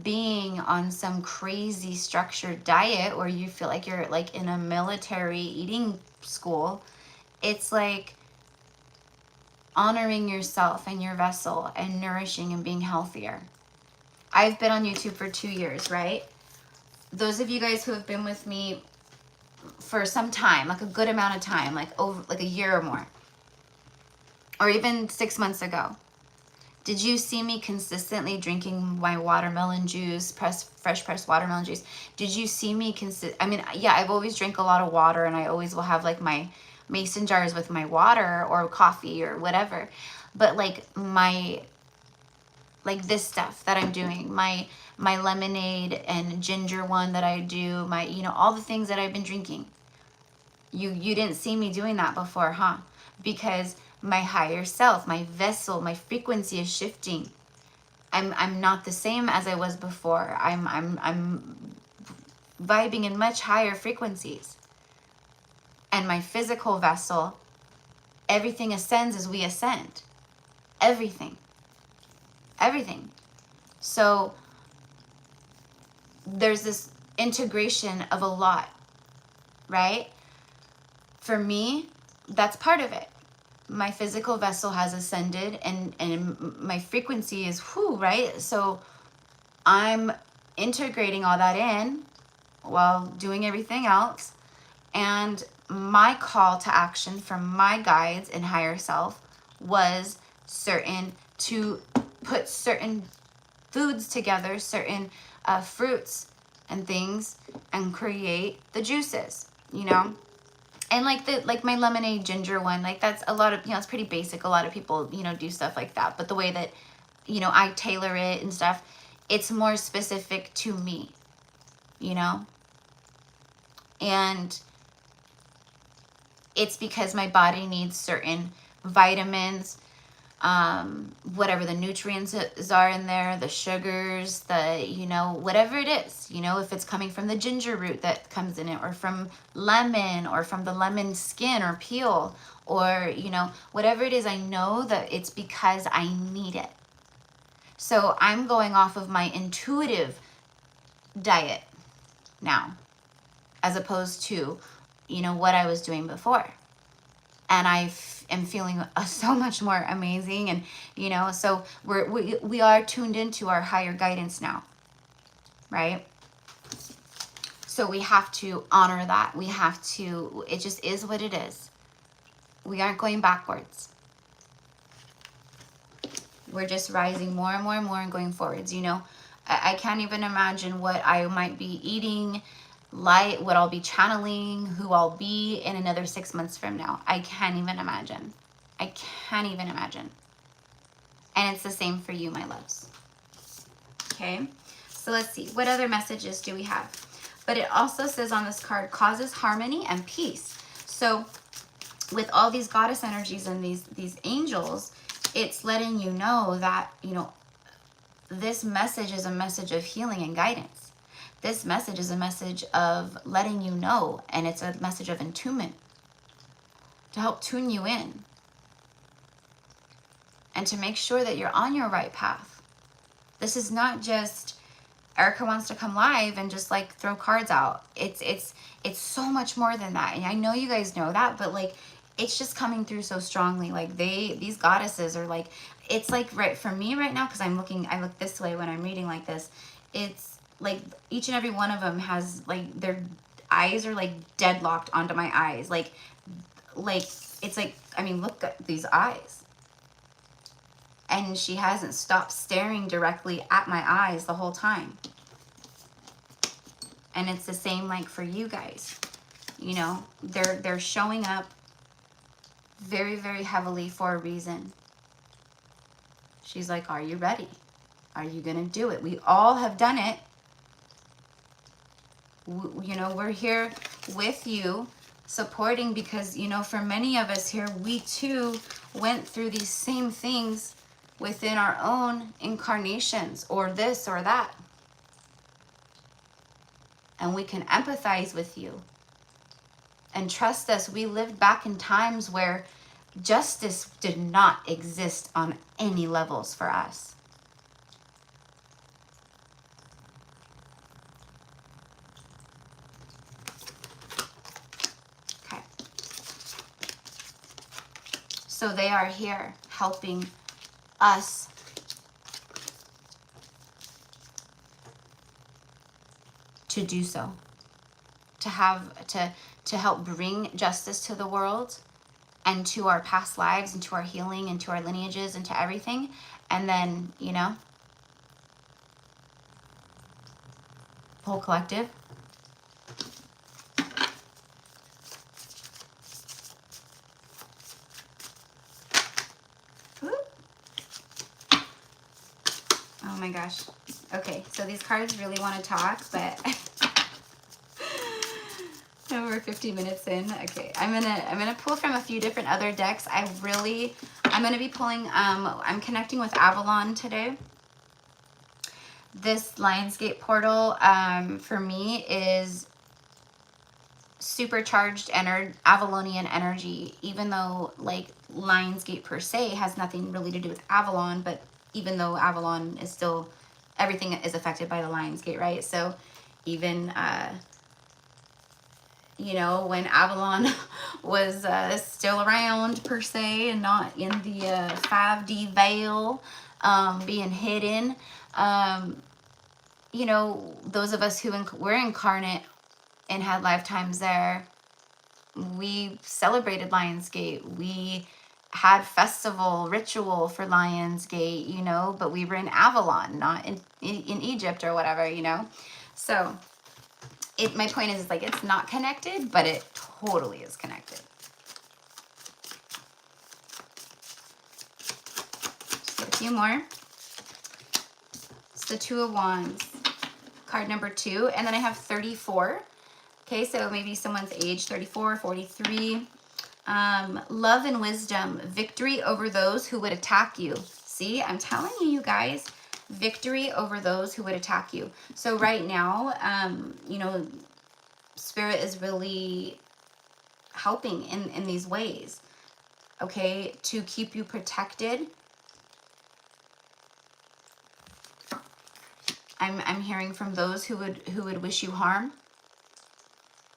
[SPEAKER 1] being on some crazy structured diet where you feel like you're like in a military eating school. It's like honoring yourself and your vessel and nourishing and being healthier. I've been on YouTube for 2 years, right? Those of you guys who have been with me for some time, like a good amount of time, like over like a year or more, or even 6 months ago, did you see me consistently drinking my watermelon juice, fresh pressed watermelon juice? Did you see me I mean, yeah, I've always drank a lot of water, and I always will have like my mason jars with my water or coffee or whatever. But like this stuff that I'm doing, my lemonade and ginger one that I do, my, you know, all the things that I've been drinking. You didn't see me doing that before, huh? Because my higher self, my vessel, my frequency is shifting. I'm not the same as I was before. I'm vibing in much higher frequencies. And my physical vessel, everything ascends as we ascend. Everything. Everything. So there's this integration of a lot, right? For me, that's part of it. My physical vessel has ascended, and my frequency is whoo, right? So I'm integrating all that in while doing everything else. And my call to action from my guides and higher self was to put certain foods together, certain fruits and things, and create the juices, you know? And like my lemonade ginger one, like that's a lot of, you know, it's pretty basic. A lot of people, you know, do stuff like that. But the way that, you know, I tailor it and stuff, it's more specific to me, you know? And it's because my body needs certain vitamins, whatever the nutrients are in there, the sugars, the, you know, whatever it is, you know, if it's coming from the ginger root that comes in it, or from lemon, or from the lemon skin or peel, or, you know, whatever it is, I know that it's because I need it. So I'm going off of my intuitive diet now, as opposed to, you know, what I was doing before. And I am feeling so much more amazing. And, you know, so we are tuned into our higher guidance now, right? So we have to honor that. We have to, it just is what it is. We aren't going backwards. We're just rising more and more and more and going forwards, you know. I can't even imagine what I might be eating, what I'll be channeling, who I'll be in another 6 months from now. I can't even imagine. I can't even imagine. And it's the same for you, my loves. Okay, so let's see. What other messages do we have? But it also says on this card, causes harmony and peace. So with all these goddess energies and these angels, it's letting you know that, you know, this message is a message of healing and guidance. This message is a message of letting you know, and it's a message of attunement to help tune you in and to make sure that you're on your right path. This is not just Erica wants to come live and just like throw cards out. It's so much more than that. And I know you guys know that, but like it's just coming through so strongly. Like these goddesses are like, it's like right for me right now, because I look this way when I'm reading like this. It's like each and every one of them has like their eyes are like deadlocked onto my eyes. Like it's like, I mean, look at these eyes. And she hasn't stopped staring directly at my eyes the whole time. And it's the same like for you guys. You know, they're showing up very, very heavily for a reason. She's like, are you ready? Are you gonna do it? We all have done it. You know, we're here with you, supporting, because, you know, for many of us here, we too went through these same things within our own incarnations, or this or that. And we can empathize with you. And trust us, we lived back in times where Justice did not exist on any levels for us. Okay. So they are here helping us to do so, to help bring justice to the world and to our past lives and to our healing and to our lineages and to everything. And then, you know, whole collective. Oh my gosh. Okay, so these cards really want to talk, but we're 50 minutes in. Okay, I'm gonna pull from a few different other decks. I'm gonna be pulling. I'm connecting with Avalon today. This Lionsgate portal for me is supercharged Avalonian energy, even though like Lionsgate per se has nothing really to do with Avalon, but even though Avalon is still, everything is affected by the Lionsgate, right? So even you know, when Avalon was still around per se and not in the 5D veil being hidden, you know, those of us who were incarnate and had lifetimes there, we celebrated Lionsgate. We had festival ritual for Lionsgate, you know, but we were in Avalon, not in Egypt or whatever, you know. So my point is like, it's not connected, but it totally is connected. Just get a few more. It's the Two of Wands, card number 2, and then I have 34. Okay, so maybe someone's age 34, 43. Love and wisdom, victory over those who would attack you. See, I'm telling you, you guys, victory over those who would attack you. So right now, you know, Spirit is really helping in these ways, okay, to keep you protected. I'm hearing from those who would wish you harm.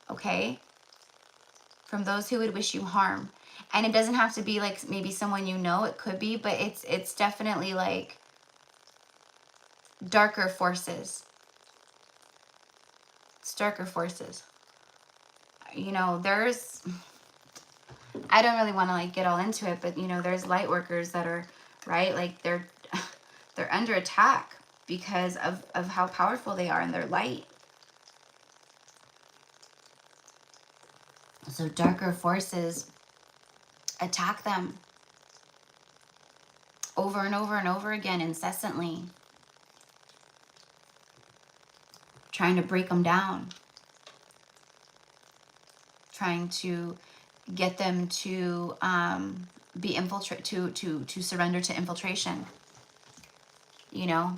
[SPEAKER 1] Okay, from those who would wish you harm. And it doesn't have to be like maybe someone you know, it could be, but it's definitely like darker forces. It's darker forces. You know, there's, I don't really want to like get all into it, but you know, there's light workers that are, right, like they're under attack because of how powerful they are in their light. So darker forces attack them over and over and over again, incessantly, trying to break them down, trying to get them to be infiltrated, to surrender to infiltration, you know.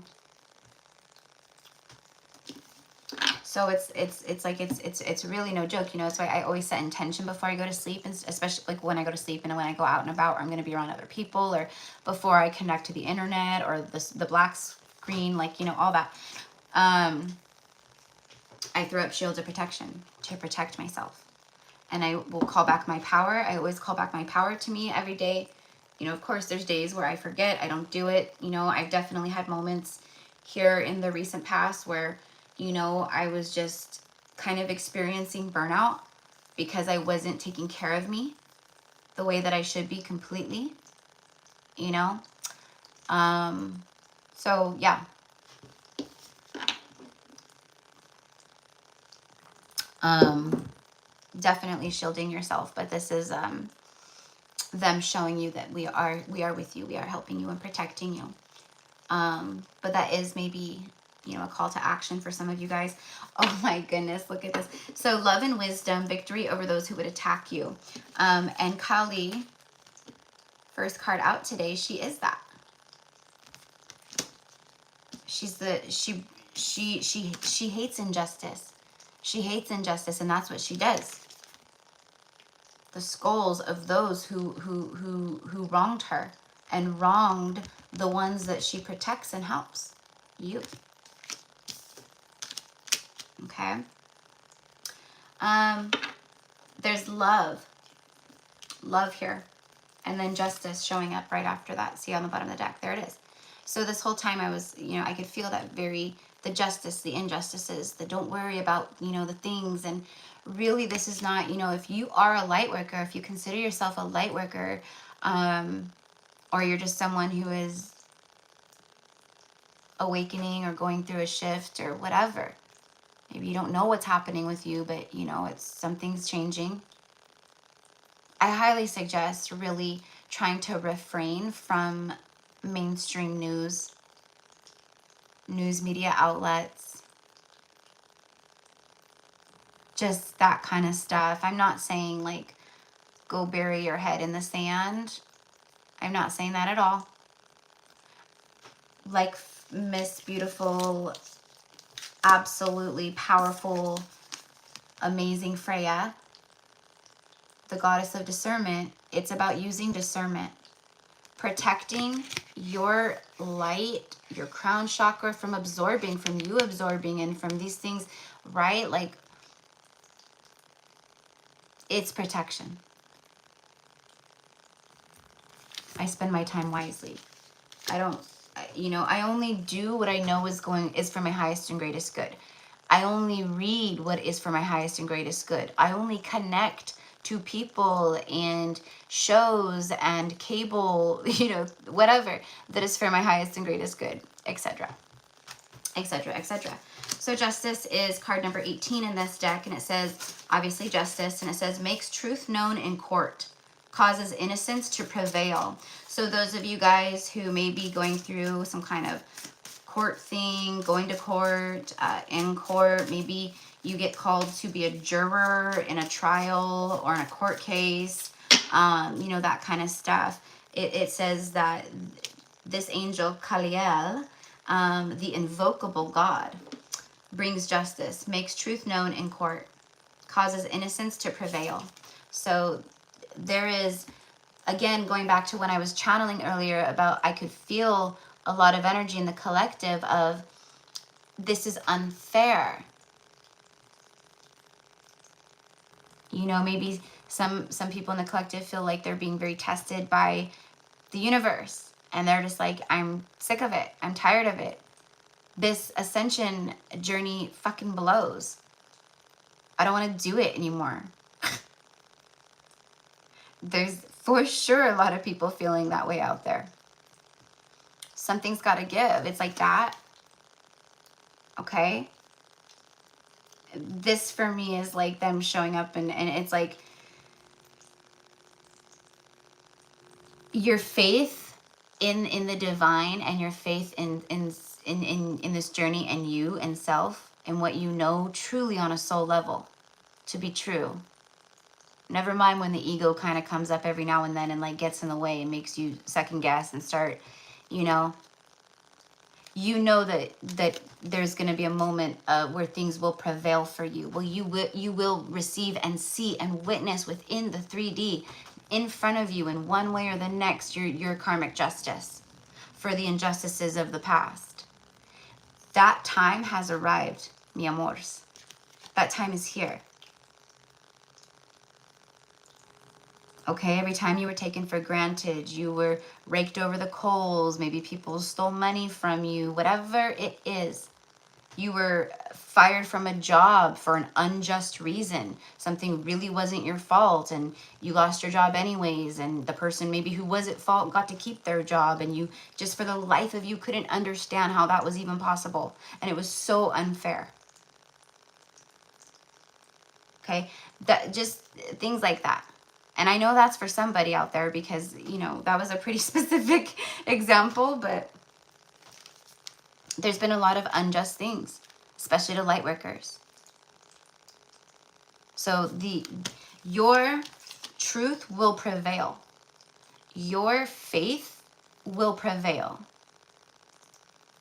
[SPEAKER 1] So it's like it's really no joke, you know. That's why I always set intention before I go to sleep, and especially like when I go to sleep and when I go out and about, or I'm going to be around other people, or before I connect to the internet or the black screen, like, you know, all that. I throw up shields of protection to protect myself, and I will call back my power. I always call back my power to me every day. You know, of course, there's days where I forget, I don't do it. You know, I've definitely had moments here in the recent past where, you know, I was just kind of experiencing burnout because I wasn't taking care of me the way that I should be completely, you know. So yeah. Definitely shielding yourself, but this is them showing you that we are with you, we are helping you and protecting you. But that is maybe, you know, a call to action for some of you guys. Oh my goodness, look at this. So love and wisdom, victory over those who would attack you. And Kali, first card out today, she is that. She's the, she hates injustice. She hates injustice, and that's what she does. the skulls of those who wronged her and wronged the ones that she protects and helps. You. Okay. There's love. Love here. And then justice showing up right after that. See on the bottom of the deck. There it is. So this whole time I was, you know, I could feel that the justice, the injustices, the don't worry about, you know, the things. And really this is not, you know, if you are a light worker, if you consider yourself a light worker, or you're just someone who is awakening or going through a shift or whatever. Maybe you don't know what's happening with you, but you know, something's changing. I highly suggest really trying to refrain from mainstream news media outlets, just that kind of stuff. I'm not saying like go bury your head in the sand. I'm not saying that at all. Like Miss Beautiful, absolutely powerful, amazing Freya, the goddess of discernment, it's about using discernment, protecting your light, your crown chakra from absorbing, from you absorbing, and from these things, right? Like, it's protection. I spend my time wisely. I don't, you know, I only do what I know is for my highest and greatest good. I only read what is for my highest and greatest good. I only connect to people and shows and cable, you know, whatever that is for my highest and greatest good, etc., etc., etc. So justice is card number 18 in this deck, and it says, obviously justice, and it says, makes truth known in court, causes innocence to prevail. So those of you guys who may be going through some kind of court thing, going to court, in court, maybe you get called to be a juror in a trial or in a court case, you know, that kind of stuff. It says that this angel, Kaliel, the invocable God, brings justice, makes truth known in court, causes innocence to prevail. So there is, again, going back to when I was channeling earlier about, I could feel a lot of energy in the collective of, this is unfair. You know, maybe some people in the collective feel like they're being very tested by the universe, and they're just like, I'm sick of it. I'm tired of it. This ascension journey fucking blows. I don't want to do it anymore. There's for sure a lot of people feeling that way out there. Something's got to give. It's like that. Okay. This for me is like them showing up, and it's like your faith in the divine, and your faith in this journey, and you and self, and what you know truly on a soul level to be true. Never mind when the ego kind of comes up every now and then and like gets in the way and makes you second guess and start, you know that there's going to be a moment where things will prevail for you. Well, you will receive and see and witness within the 3D in front of you in one way or the next your karmic justice for the injustices of the past. That time has arrived, mi amors. That time is here. Okay, every time you were taken for granted, you were raked over the coals, maybe people stole money from you, whatever it is. You were fired from a job for an unjust reason. Something really wasn't your fault, and you lost your job anyways, and the person maybe who was at fault got to keep their job, and you just for the life of you couldn't understand how that was even possible. And it was so unfair. Okay, that just things like that. And I know that's for somebody out there because, you know, that was a pretty specific example, but there's been a lot of unjust things, especially to light workers. So your truth will prevail. Your faith will prevail.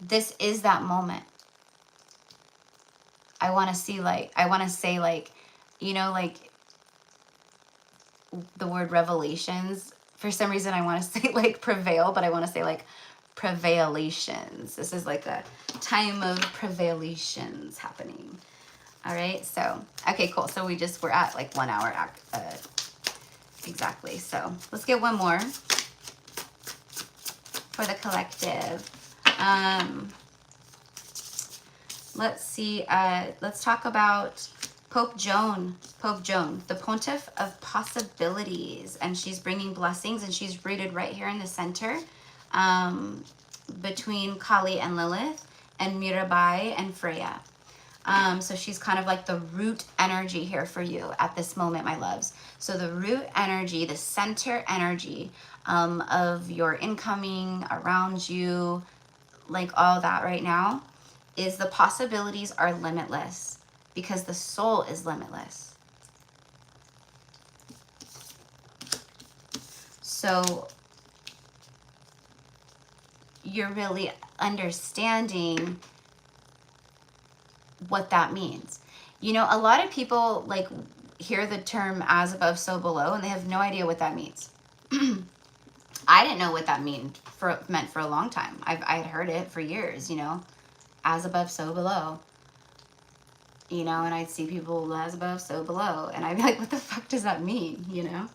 [SPEAKER 1] This is that moment. I want to say like, you know, like, the word revelations. For some reason, I want to say like prevail, but I want to say like prevailitions. This is like a time of prevailitions happening. All right, so, okay, cool. So we're at like 1 hour exactly. So let's get one more for the collective. Let's see, let's talk about Pope Joan, the Pontiff of Possibilities, and she's bringing blessings, and she's rooted right here in the center, between Kali and Lilith, and Mirabai and Freya. So she's kind of like the root energy here for you at this moment, my loves. So the root energy, the center energy of your incoming, around you, like all that right now, is the possibilities are limitless because the soul is limitless. So you're really understanding what that means. You know, a lot of people like hear the term as above, so below, and they have no idea what that means. I didn't know what that meant for a long time. I had heard it for years, you know, as above, so below. You know, and I'd see people as above, so below, and I'd be like, what the fuck does that mean, you know?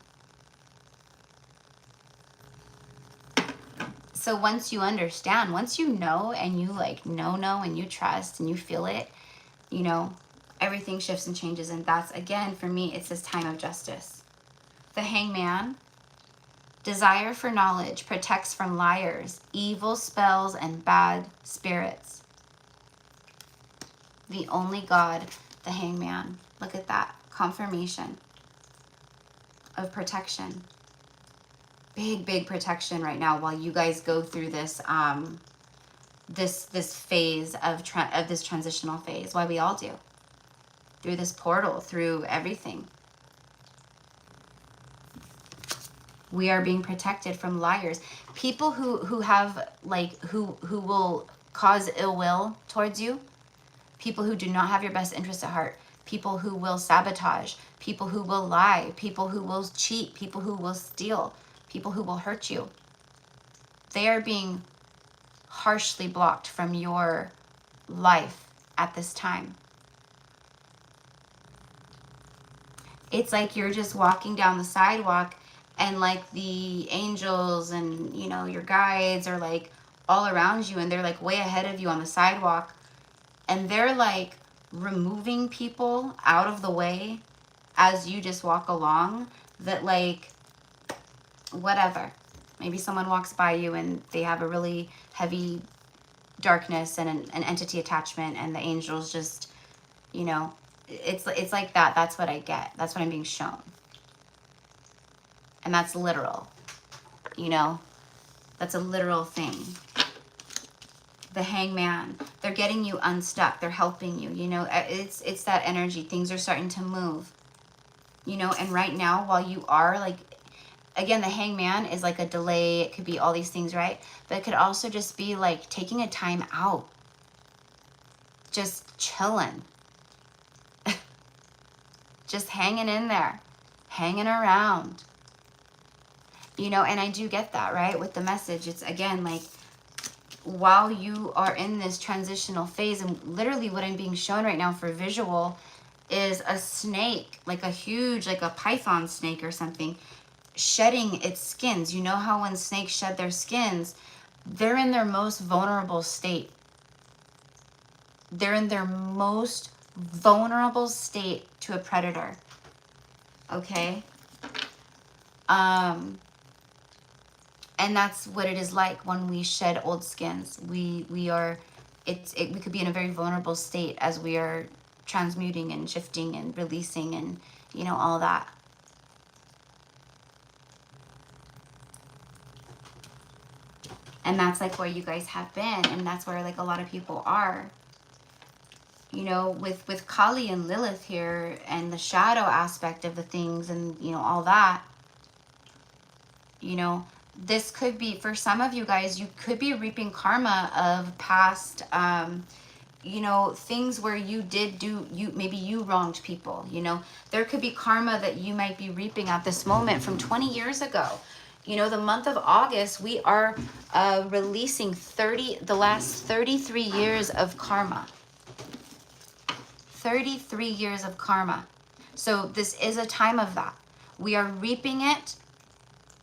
[SPEAKER 1] So once you understand, once you know, and you like know, and you trust, and you feel it, you know, everything shifts and changes. And that's, again, for me, it's this time of justice. The Hangman, desire for knowledge, protects from liars, evil spells, and bad spirits. The only God, the Hangman. Look at that. Confirmation of protection. Big, big protection right now while you guys go through this this phase of this transitional phase. Why we all do. Through this portal, through everything. We are being protected from liars. People who have like who will cause ill will towards you. People who do not have your best interest at heart. People who will sabotage. People who will lie. People who will cheat. People who will steal. People who will hurt you. They are being harshly blocked from your life at this time. It's like you're just walking down the sidewalk and like the angels and, you know, your guides are like all around you, and they're like way ahead of you on the sidewalk, and they're like removing people out of the way as you just walk along, that like whatever, maybe someone walks by you and they have a really heavy darkness and an entity attachment, and the angels just, you know, it's like that. That's what I get. That's what I'm being shown. And that's literal, you know, that's a literal thing. The Hangman, they're getting you unstuck. They're helping you, you know, it's that energy. Things are starting to move, you know, and right now while you are like, again, the Hangman is like a delay. It could be all these things, right? But it could also just be like taking a time out, just chilling, just hanging in there, hanging around, you know. And I do get that, right? With the message, it's again like while you are in this transitional phase, and literally what I'm being shown right now for visual is a snake, like a huge, like a python snake or something, shedding its skins. You know how when snakes shed their skins, they're in their most vulnerable state. They're in their most vulnerable state to a predator. Okay? And that's what it is like when we shed old skins. We could be in a very vulnerable state as we are transmuting and shifting and releasing and, you know, all that. And that's like where you guys have been, and that's where like a lot of people are. You know, with Kali and Lilith here and the shadow aspect of the things and, you know, all that. You know, this could be, for some of you guys, you could be reaping karma of past you know, things where maybe you wronged people, you know. There could be karma that you might be reaping at this moment from 20 years ago. You know, the month of August, we are releasing the last 33 years of karma. 33 years of karma. So this is a time of that. We are reaping it.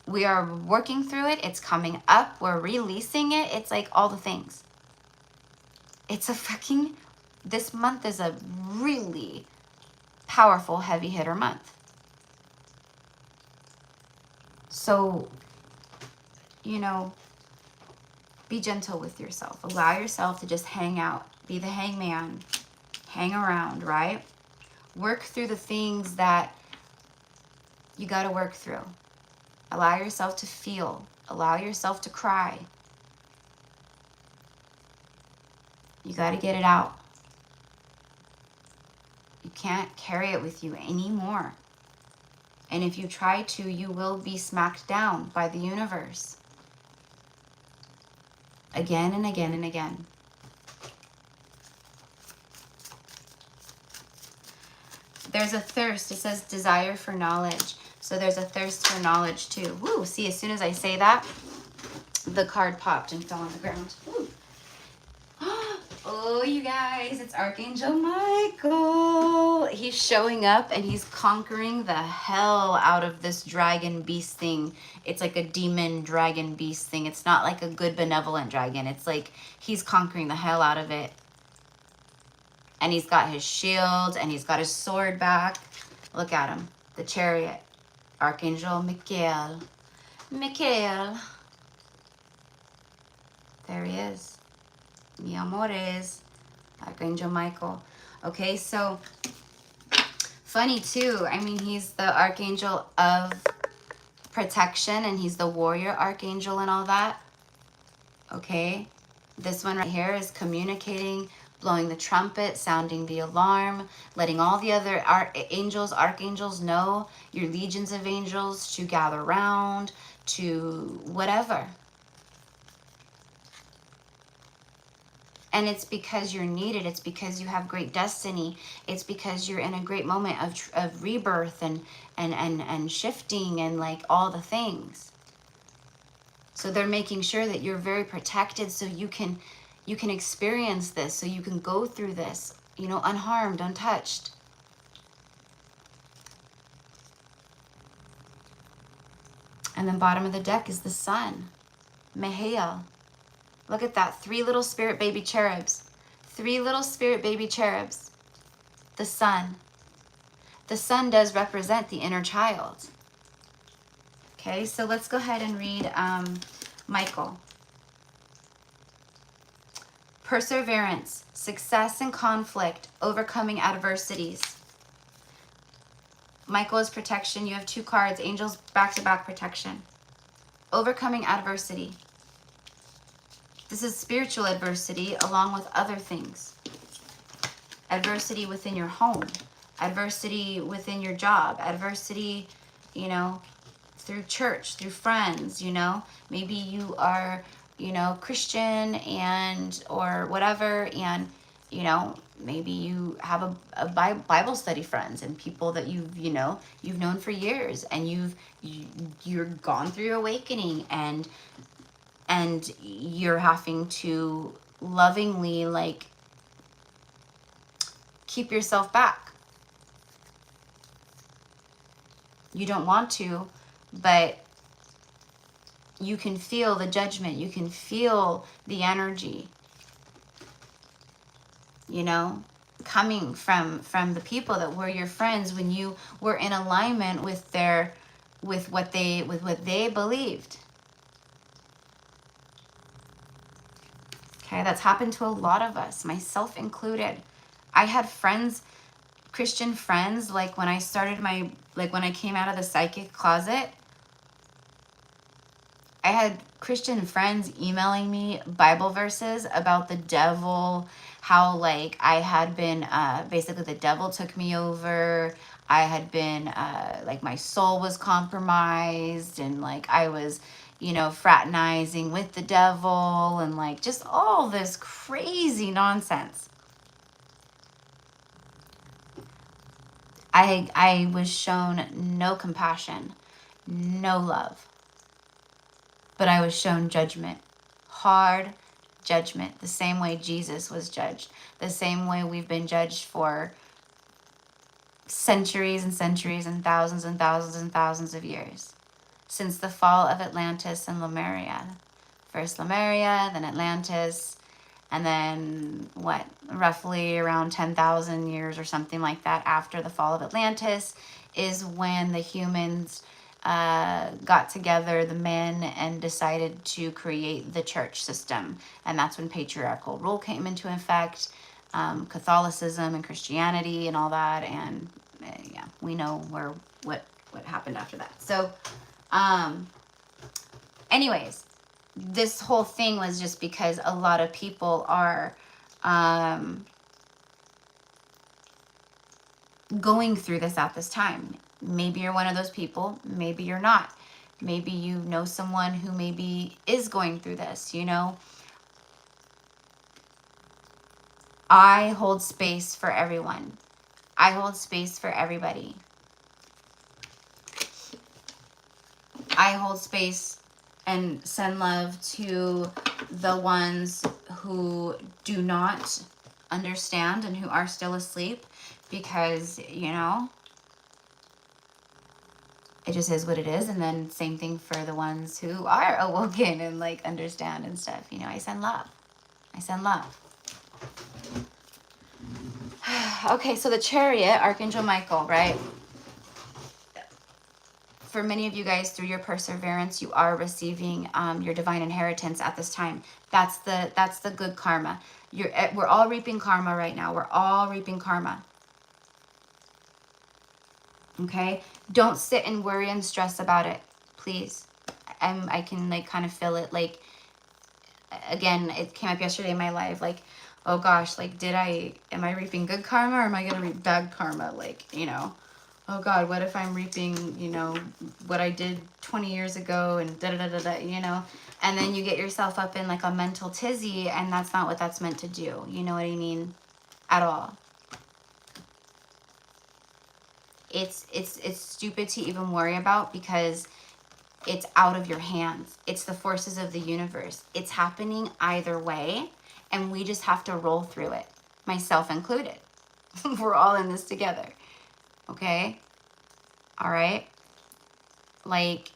[SPEAKER 1] We are working through it. It's coming up. We're releasing it. It's like all the things. This month is a really powerful heavy hitter month. So, you know, be gentle with yourself. Allow yourself to just hang out. Be the hangman. Hang around, right? Work through the things that you got to work through. Allow yourself to feel. Allow yourself to cry. You got to get it out. You can't carry it with you anymore. And if you try to, you will be smacked down by the universe. Again and again and again. There's a thirst. It says desire for knowledge. So there's a thirst for knowledge too. Woo! See, as soon as I say that, the card popped and fell on the ground. Woo. Oh, you guys, it's Archangel Michael. He's showing up and he's conquering the hell out of this dragon beast thing. It's like a demon dragon beast thing. It's not like a good benevolent dragon. It's like he's conquering the hell out of it. And he's got his shield and he's got his sword back. Look at him. The chariot. Archangel Michael. Michael. There he is. Mi amores. Archangel Michael. Okay, so funny too. I mean, he's the archangel of protection and he's the warrior archangel and all that. Okay. This one right here is communicating, blowing the trumpet, sounding the alarm, letting all the other angels, archangels know, your legions of angels to gather around, to whatever. And it's because you're needed. It's because you have great destiny. It's because you're in a great moment of rebirth and shifting and like all the things. So they're making sure that you're very protected so you can experience this, so you can go through this, you know, unharmed, untouched. And then bottom of the deck is the sun. Mehael. Look at that. 3 little spirit baby cherubs. 3 little spirit baby cherubs. The sun. The sun does represent the inner child. Okay, so let's go ahead and read Michael. Perseverance, success in conflict, overcoming adversities. Michael is protection. You have 2 cards. Angels back-to-back protection. Overcoming adversity. This is spiritual adversity along with other things. Adversity within your home. Adversity within your job. Adversity, you know, through church, through friends, you know. Maybe you are, you know, Christian and or whatever, and, you know, maybe you have a Bible study friends and people that you've known for years, and you're gone through awakening, and you're having to lovingly like keep yourself back. You don't want to, but you can feel the judgment. You can feel the energy, you know, coming from the people that were your friends when you were in alignment with what they believed. Okay, that's happened to a lot of us, myself included. I had friends, Christian friends, like when I came out of the psychic closet, I had Christian friends emailing me Bible verses about the devil, how like I had been, basically the devil took me over. I had been, like my soul was compromised, and like I was, you know, fraternizing with the devil, and like just all this crazy nonsense. I was shown no compassion, no love, but I was shown judgment, hard judgment, the same way Jesus was judged, the same way we've been judged for centuries and centuries and thousands and thousands and thousands of years, since the fall of Atlantis and Lemuria. First Lemuria, then Atlantis, and then what, roughly around 10,000 years or something like that after the fall of Atlantis is when the humans got together, the men, and decided to create the church system. And that's when patriarchal rule came into effect, Catholicism and Christianity and all that. And yeah, we know what happened after that. So anyways, this whole thing was just because a lot of people are going through this at this time. Maybe you're one of those people, maybe you're not. Maybe you know someone who maybe is going through this, you know. I hold space for everyone. I hold space for everybody. I hold space and send love to the ones who do not understand and who are still asleep, because, you know, it just is what it is. And then same thing for the ones who are awoken and like understand and stuff. You know, I send love. I send love. Okay, so the Chariot, Archangel Michael, right? For many of you guys, through your perseverance, you are receiving your divine inheritance at this time. That's the good karma. We're all reaping karma right now. We're all reaping karma. Okay? Don't sit and worry and stress about it, please. I can like kind of feel it. Like, again, it came up yesterday in my life. Like, oh gosh, like, am I reaping good karma or am I gonna reap bad karma? Like, you know. Oh God, what if I'm reaping, you know, what I did 20 years ago and da-da-da-da-da, you know? And then you get yourself up in like a mental tizzy, and that's not what that's meant to do. You know what I mean? At all. It's stupid to even worry about, because it's out of your hands. It's the forces of the universe. It's happening either way, and we just have to roll through it, myself included. We're all in this together. Okay? All right? Like,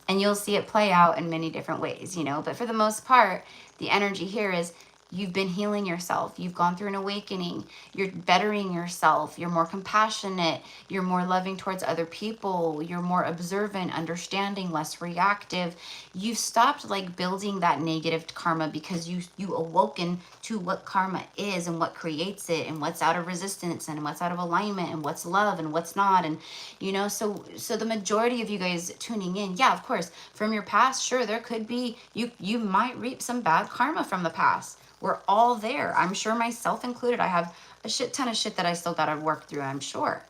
[SPEAKER 1] and you'll see it play out in many different ways, you know? But for the most part, the energy here is you've been healing yourself. You've gone through an awakening. You're bettering yourself. You're more compassionate. You're more loving towards other people. You're more observant, understanding, less reactive. You've stopped like building that negative karma, because you awoken to what karma is and what creates it and what's out of resistance and what's out of alignment and what's love and what's not. And, you know, so the majority of you guys tuning in, yeah, of course, from your past, sure, there could be, you might reap some bad karma from the past. We're all there. I'm sure, myself included. I have a shit ton of shit that I still gotta work through, I'm sure.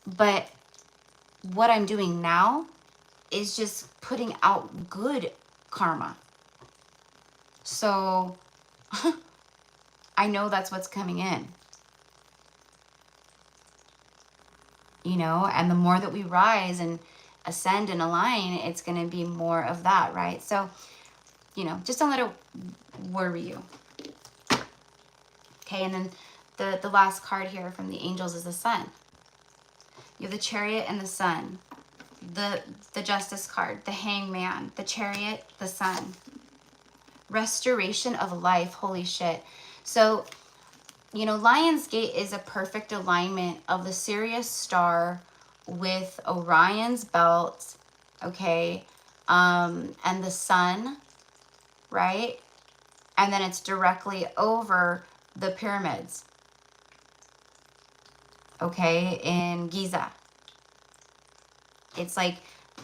[SPEAKER 1] But what I'm doing now is just putting out good karma. So I know that's what's coming in. You know, and the more that we rise and ascend and align, it's gonna be more of that, right? So, you know, just don't let it worry you. Okay, and then the last card here from the angels is the Sun. You have the Chariot and the Sun. The Justice card, the Hangman, the Chariot, the Sun. Restoration of life, holy shit. So, you know, Lionsgate is a perfect alignment of the Sirius star with Orion's belt, okay, and the Sun, right? And then it's directly over the pyramids, okay, in Giza. It's like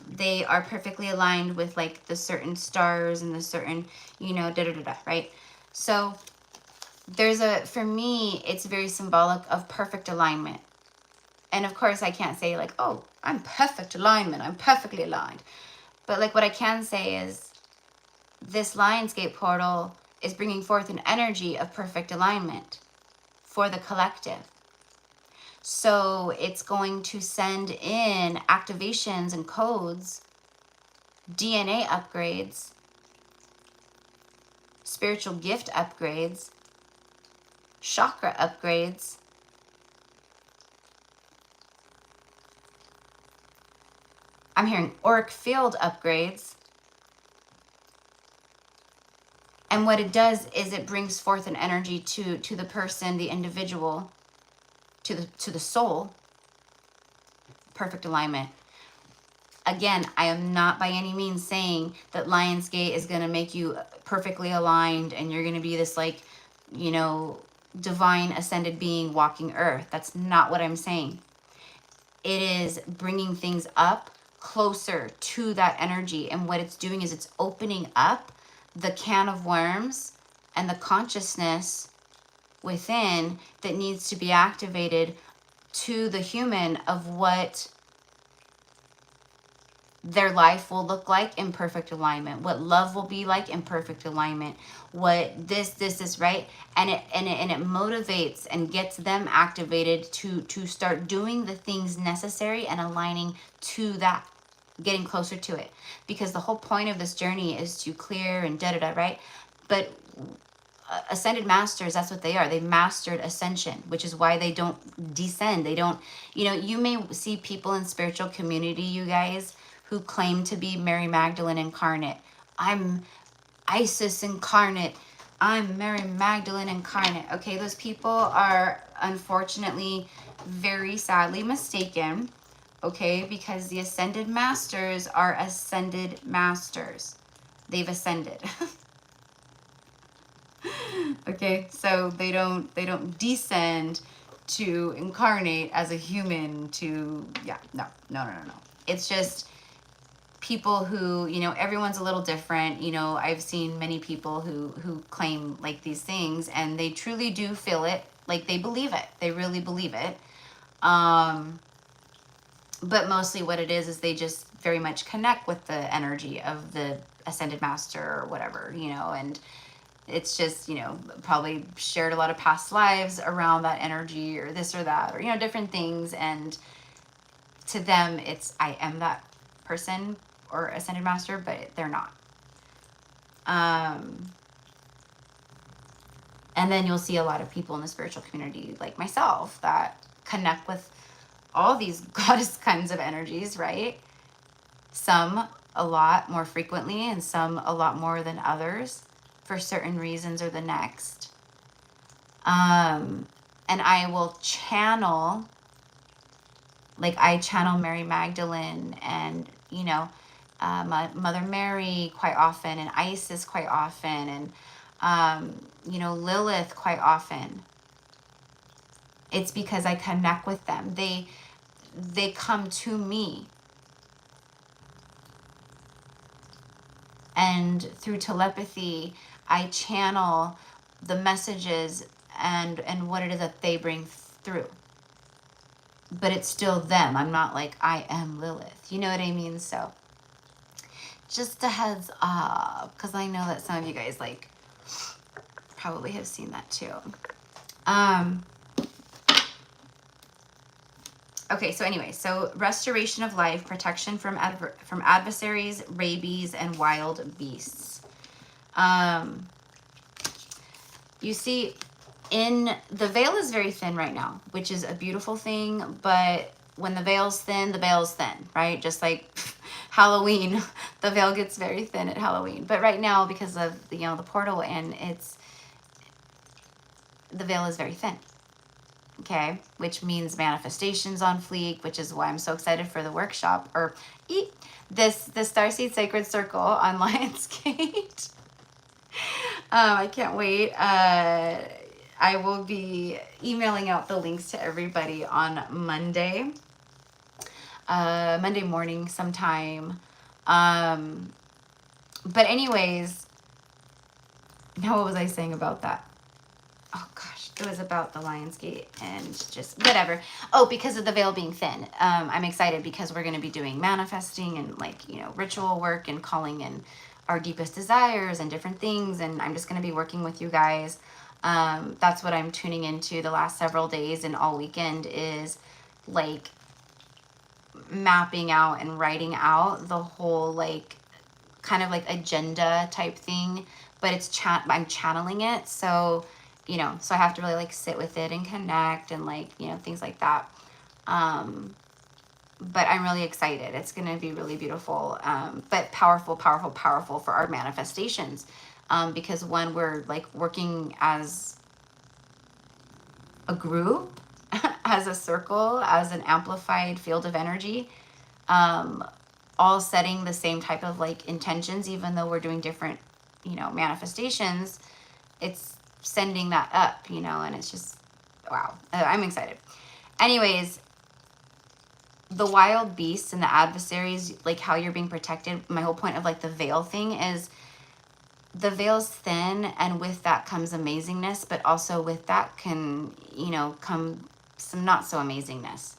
[SPEAKER 1] they are perfectly aligned with like the certain stars and the certain, you know, da-da-da-da, right? So there's for me, it's very symbolic of perfect alignment. And of course I can't say like, oh, I'm perfect alignment, I'm perfectly aligned. But like what I can say is this Lionsgate portal is bringing forth an energy of perfect alignment for the collective. So it's going to send in activations and codes, DNA upgrades, spiritual gift upgrades, chakra upgrades, I'm hearing auric field upgrades. And what it does is it brings forth an energy to the person, the individual, to the soul. Perfect alignment. Again, I am not by any means saying that Lionsgate is going to make you perfectly aligned and you're going to be this, like, you know, divine ascended being walking earth. That's not what I'm saying. It is bringing things up closer to that energy. And what it's doing is it's opening up the can of worms and the consciousness within that needs to be activated to the human of what their life will look like in perfect alignment, what love will be like in perfect alignment, what this right, and it motivates and gets them activated to start doing the things necessary and aligning to that, getting closer to it, because the whole point of this journey is to clear and right. But ascended masters, that's what they are. They mastered ascension, which is why they don't descend. They don't, you know, you may see people in spiritual community, you guys, who claim to be Mary Magdalene incarnate. I'm Isis incarnate. I'm Mary Magdalene incarnate. Okay, those people are unfortunately very sadly mistaken. Okay, because the ascended masters are ascended masters. They've ascended. Okay, so they don't descend to incarnate as a human to, yeah, no. It's just people who, you know, everyone's a little different. You know, I've seen many people who claim like these things and they truly do feel it, like they believe it. They really believe it. But mostly what it is they just very much connect with the energy of the ascended master or whatever, you know, and it's just, you know, probably shared a lot of past lives around that energy or this or that, or, you know, different things. And to them, it's, I am that person or ascended master, but they're not. And then you'll see a lot of people in the spiritual community like myself that connect with all these goddess kinds of energies, right? Some a lot more frequently and some a lot more than others for certain reasons or the next. And I will channel, like I channel Mary Magdalene and, you know, Mother Mary quite often, and Isis quite often, and, you know, Lilith quite often. It's because I connect with them. They come to me. And through telepathy, I channel the messages and what it is that they bring through. But it's still them. I'm not like, I am Lilith. You know what I mean? So just a heads up, because I know that some of you guys like probably have seen that too. Okay, so anyway, so restoration of life, protection from adversaries, rabies, and wild beasts. You see, in the veil is very thin right now, which is a beautiful thing. But when the veil's thin, right? Just like Halloween, the veil gets very thin at Halloween. But right now, because of the, you know, the portal, and the veil is very thin. Okay, which means manifestations on fleek, which is why I'm so excited for the workshop, or the Starseed Sacred Circle on Lionsgate. I can't wait. I will be emailing out the links to everybody on Monday morning sometime. But anyways, now what was I saying about that? Oh gosh, it was about the Lionsgate and just whatever. Oh, because of the veil being thin. I'm excited because we're going to be doing manifesting and, like, you know, ritual work and calling in our deepest desires and different things. And I'm just going to be working with you guys That's what I'm tuning into the last several days and all weekend, is like mapping out and writing out the whole like kind of like agenda type thing, but it's I'm channeling it. So, you know, so I have to really like sit with it and connect and like, you know, things like that. But I'm really excited. It's going to be really beautiful, but powerful, powerful, powerful for our manifestations. Because when we're like working as a group, as a circle, as an amplified field of energy, all setting the same type of like intentions, even though we're doing different, you know, manifestations, it's sending that up, you know, and it's just, wow, I'm excited. Anyways, the wild beasts and the adversaries, like how you're being protected, my whole point of like the veil thing is the veil's thin, and with that comes amazingness, but also with that can, you know, come some not so amazingness.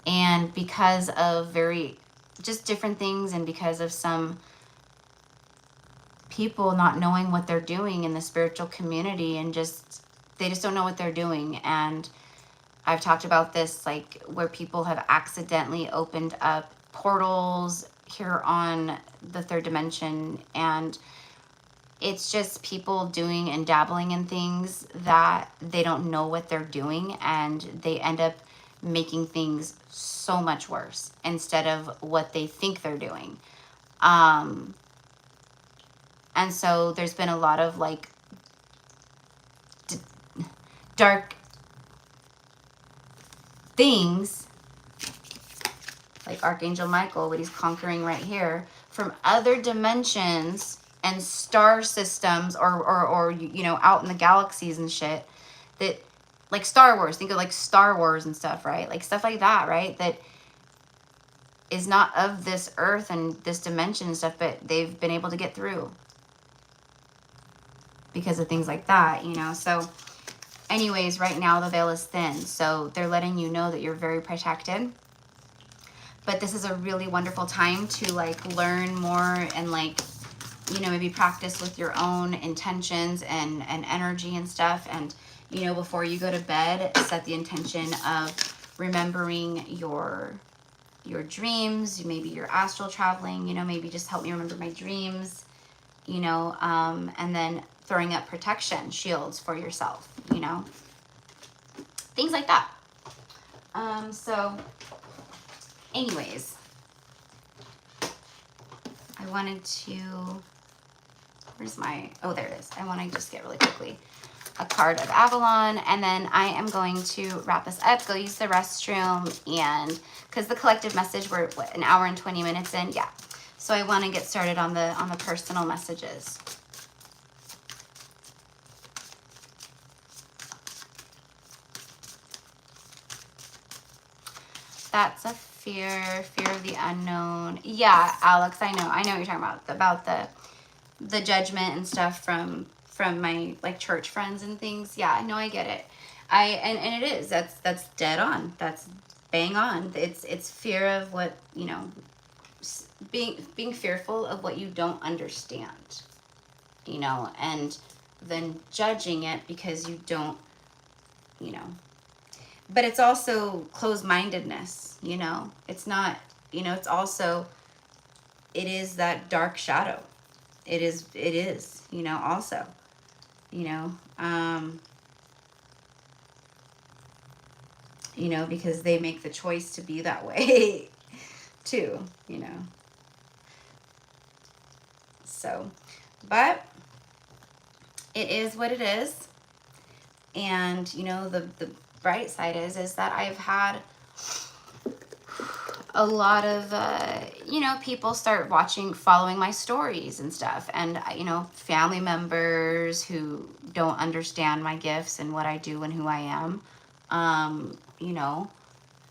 [SPEAKER 1] And because of very just different things, and because of some people not knowing what they're doing in the spiritual community, and just they just don't know what they're doing. And I've talked about this, like where people have accidentally opened up portals here on the third dimension, and it's just people doing and dabbling in things that they don't know what they're doing, and they end up making things so much worse instead of what they think they're doing. And so there's been a lot of like dark things, like Archangel Michael, what he's conquering right here, from other dimensions and star systems, or you know, out in the galaxies and shit, that like Star Wars, think of like Star Wars and stuff, right? Like stuff like that, right? That is not of this earth and this dimension and stuff, but they've been able to get through because of things like that, you know? So anyways, right now the veil is thin, so they're letting you know that you're very protected. But this is a really wonderful time to like learn more and like, you know, maybe practice with your own intentions and energy and stuff. And, you know, before you go to bed, set the intention of remembering your dreams, maybe you're astral traveling, you know, maybe just help me remember my dreams, you know, and then throwing up protection shields for yourself, you know, things like that. So anyways, I wanted to, where's my, oh, there it is. I want to just get really quickly a card of Avalon, and then I am going to wrap this up, go use the restroom, and because the collective message, we're what, an hour and 20 minutes in, yeah. So I want to get started on the personal messages. That's a fear of the unknown. Yeah, Alex, I know what you're talking about the judgment and stuff from my like church friends and things. Yeah, no, I get it. And it is, that's dead on. That's bang on. It's fear of what, you know, being fearful of what you don't understand, you know, and then judging it because you don't, you know. But it's also closed-mindedness, you know. It's not, you know, it's also, it is that dark shadow. It is, you know, also, you know, because they make the choice to be that way too, you know. So, but it is what it is. And, you know, the bright side is that I've had a lot of, you know, people start following my stories and stuff. And, you know, family members who don't understand my gifts and what I do and who I am. You know,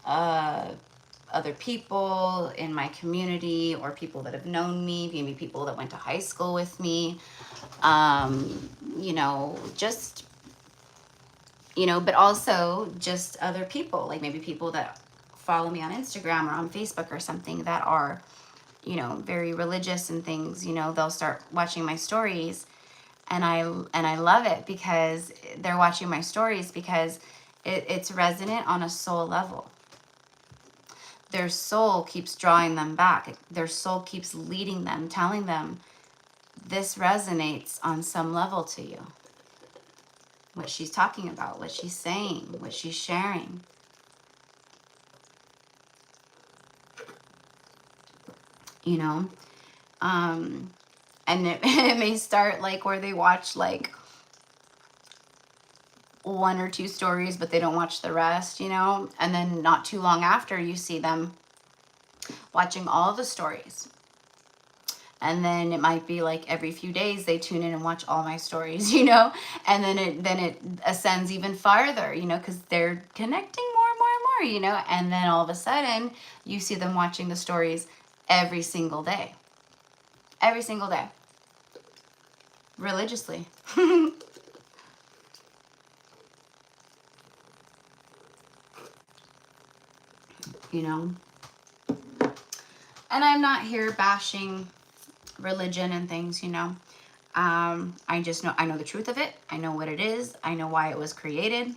[SPEAKER 1] other people in my community, or people that have known me, maybe people that went to high school with me. You know, just, you know, but also just other people, like maybe people that follow me on Instagram or on Facebook or something that are, you know, very religious and things, you know, they'll start watching my stories And I love it because they're watching my stories, because it's resonant on a soul level. Their soul keeps drawing them back. Their soul keeps leading them, telling them, this resonates on some level to you. What she's talking about, what she's saying, what she's sharing. You know? And it may start like where they watch like 1 or 2 stories, but they don't watch the rest, you know? And then not too long after, you see them watching all the stories. And then it might be like every few days they tune in and watch all my stories, you know? And then it ascends even farther, you know, because they're connecting more and more and more, you know? And then all of a sudden you see them watching the stories every single day. Every single day. Religiously. You know? And I'm not here bashing religion and things, you know. I just know, I know the truth of it. I know what it is. I know why it was created.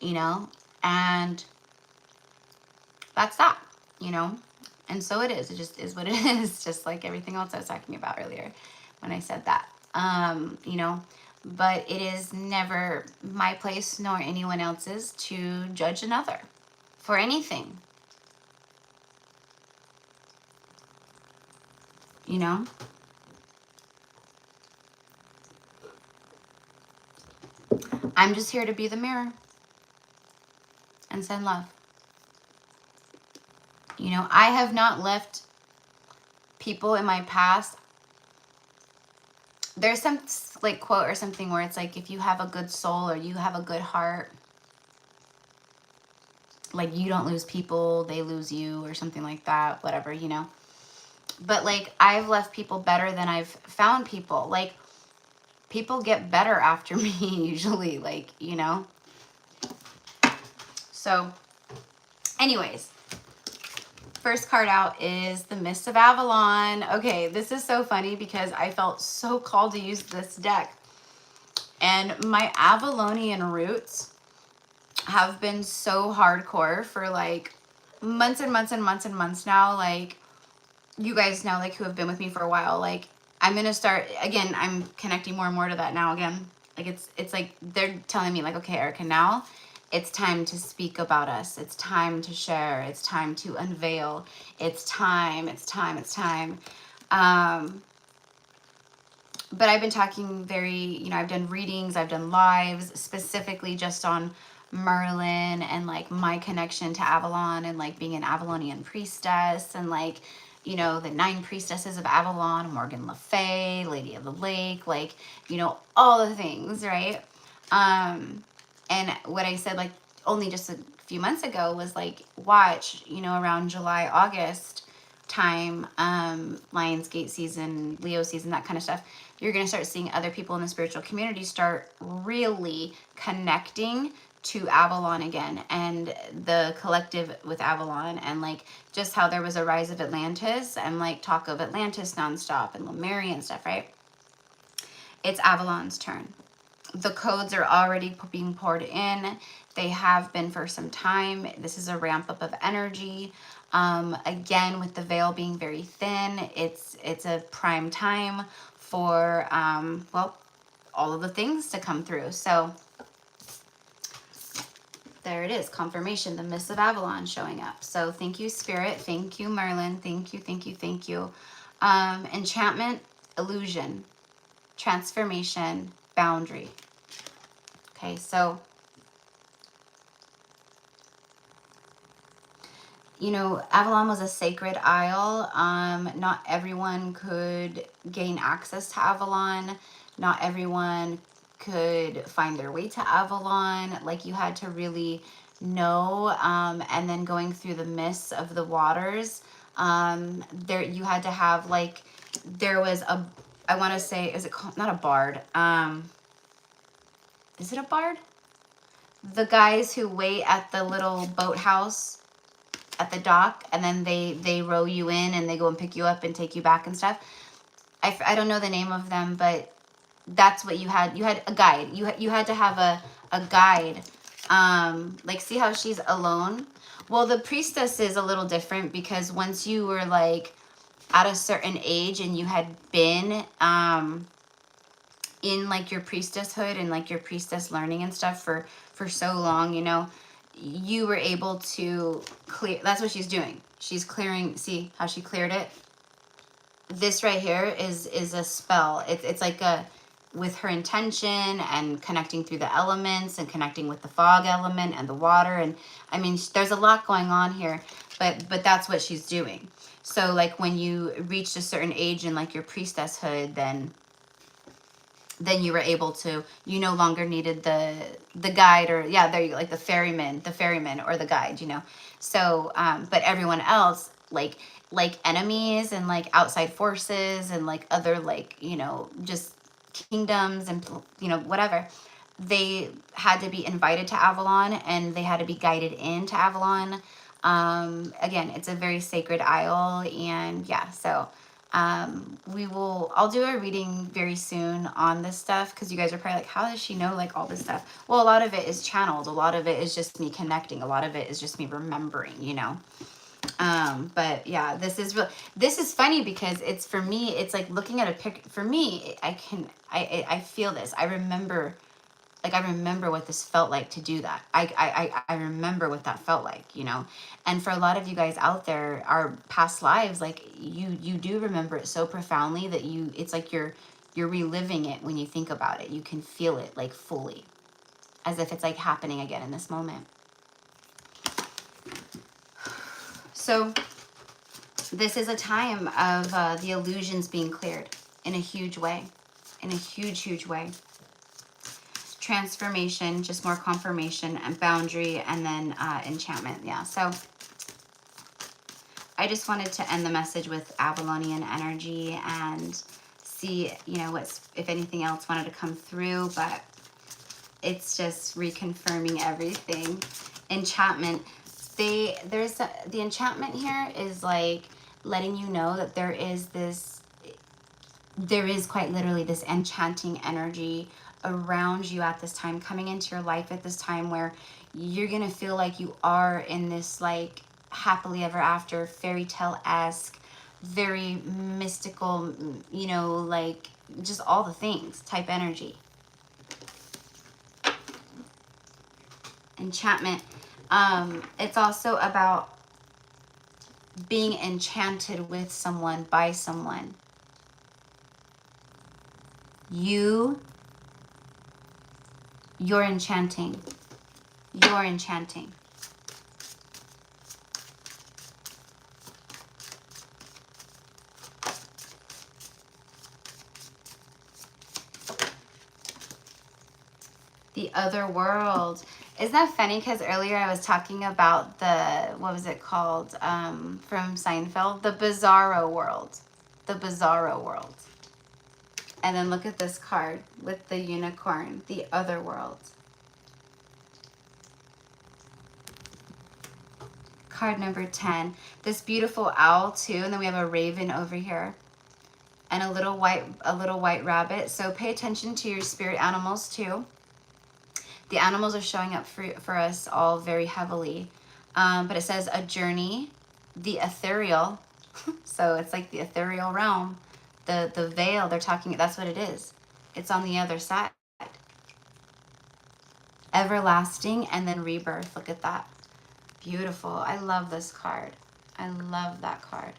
[SPEAKER 1] You know, and that's that, you know. And so it is. It just is what it is. Just like everything else I was talking about earlier when I said that. You know, but it is never my place nor anyone else's to judge another for anything. You know? I'm just here to be the mirror and send love. You know, I have not left people in my past. There's some like quote or something where it's like, if you have a good soul or you have a good heart, like you don't lose people, they lose you, or something like that, whatever, you know. But like, I've left people better than I've found people. Like, people get better after me usually, like, you know. So anyways, first card out is the Mists of Avalon. Okay, this is so funny because I felt so called to use this deck. And my Avalonian roots have been so hardcore for like months and months and months and months now. Like, you guys know, like, who have been with me for a while. Like, I'm going to start, again, I'm connecting more and more to that now again. Like, it's like they're telling me like, okay, Erica, now it's time to speak about us. It's time to share. It's time to unveil. It's time. But I've been talking very, you know, I've done readings, I've done lives specifically just on Merlin and like my connection to Avalon and like being an Avalonian priestess and like, you know, the 9 priestesses of Avalon, Morgan Le Fay, Lady of the Lake, like, you know, all the things, right? And what I said, like, only just a few months ago was like, watch, you know, around July, August time, Lionsgate season, Leo season, that kind of stuff, you're going to start seeing other people in the spiritual community start really connecting to Avalon again and the collective with Avalon, and like just how there was a rise of Atlantis and like talk of Atlantis nonstop and Lemuria and stuff, right? It's Avalon's turn. The codes are already being poured in. They have been for some time. This is a ramp up of energy. Again, with the veil being very thin, it's a prime time for, well, all of the things to come through. So there it is, confirmation, the Mists of Avalon showing up. So thank you, Spirit. Thank you, Merlin. Thank you, thank you, thank you. Enchantment, illusion, transformation, boundary. Okay, so, you know, Avalon was a sacred isle. Not everyone could gain access to Avalon. Not everyone could find their way to Avalon. Like, you had to really know, and then going through the mists of the waters, there you had to have, like, there was a, I want to say, is it called, not a bard, is it a bard? The guys who wait at the little boathouse at the dock, and then they row you in and they go and pick you up and take you back and stuff. I don't know the name of them, but that's what you had. You had a guide. You had to have a guide. Like, see how she's alone? Well, the priestess is a little different, because once you were like at a certain age and you had been in like your priestesshood and like your priestess learning and stuff for so long, you know, you were able to clear. That's what she's doing. She's clearing. See how she cleared it? This right here is a spell. It's like a, with her intention and connecting through the elements and connecting with the fog element and the water. And I mean, there's a lot going on here, but that's what she's doing. So like when you reached a certain age in like your priestesshood, then you were able to, you no longer needed the guide, or yeah, there you go, like the ferryman or the guide, you know. So but everyone else, like enemies and like outside forces and like other, like, you know, just kingdoms and, you know, whatever, they had to be invited to Avalon and they had to be guided into Avalon. Again, it's a very sacred isle, and yeah, so I'll do a reading very soon on this stuff, because you guys are probably like, how does she know like all this stuff? Well, a lot of it is channeled, a lot of it is just me connecting, a lot of it is just me remembering, you know. But yeah, this is funny, because it's, for me, it's like looking at a pic. For me, I feel this. I remember what this felt like to do that. I remember what that felt like, you know. And for a lot of you guys out there, our past lives, like you do remember it so profoundly that it's like you're reliving it when you think about it. You can feel it like fully, as if it's like happening again in this moment. So this is a time of the illusions being cleared in a huge way, in a huge way. Transformation, just more confirmation and boundary, and then enchantment. Yeah, so I just wanted to end the message with Avalonian energy and see, you know, if anything else wanted to come through, but it's just reconfirming everything. Enchantment. The enchantment here is like letting you know that there is quite literally this enchanting energy around you at this time, coming into your life at this time, where you're gonna feel like you are in this like happily ever after, fairy tale-esque, very mystical, you know, like just all the things type energy. Enchantment. It's also about being enchanted with someone, by someone. You're enchanting. You're enchanting. The other world. Isn't that funny? Because earlier I was talking about what was it called, from Seinfeld? The Bizarro world. The Bizarro world. And then look at this card with the unicorn, the other world. Card number 10. This beautiful owl too, and then we have a raven over here. And a little white rabbit. So pay attention to your spirit animals too. The animals are showing up for us all very heavily. But it says a journey, the ethereal. So it's like the ethereal realm. The veil, they're talking, that's what it is. It's on the other side. Everlasting, and then rebirth. Look at that. Beautiful. I love this card. I love that card.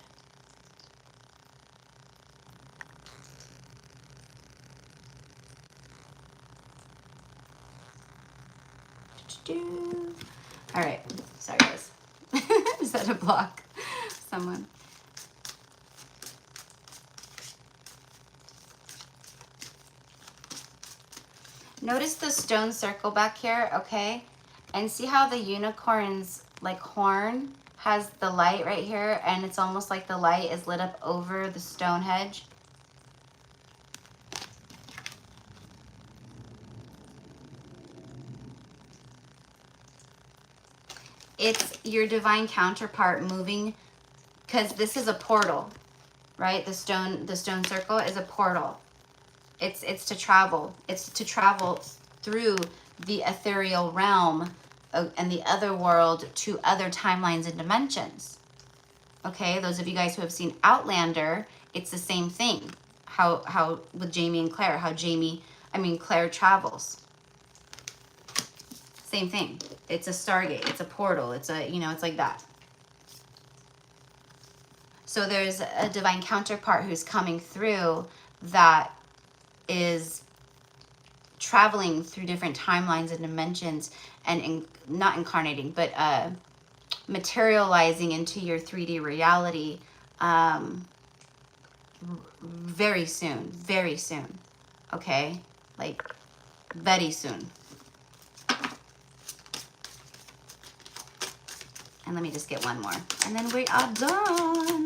[SPEAKER 1] All right. Sorry, guys. Just had to block someone. Notice the stone circle back here, okay? And see how the unicorn's like horn has the light right here, and it's almost like the light is lit up over the stone hedge. It's your divine counterpart moving, because this is a portal, right? The stone circle is a portal. It's to travel. It's to travel through the ethereal realm and the other world to other timelines and dimensions. Okay, those of you guys who have seen Outlander, it's the same thing. How with Jamie and Claire, Claire travels. Same thing. It's a stargate, it's a portal, it's like that. So there's a divine counterpart who's coming through that is traveling through different timelines and dimensions and not incarnating, but materializing into your 3D reality very soon, okay? Like, very soon. And let me just get one more. And then we are done.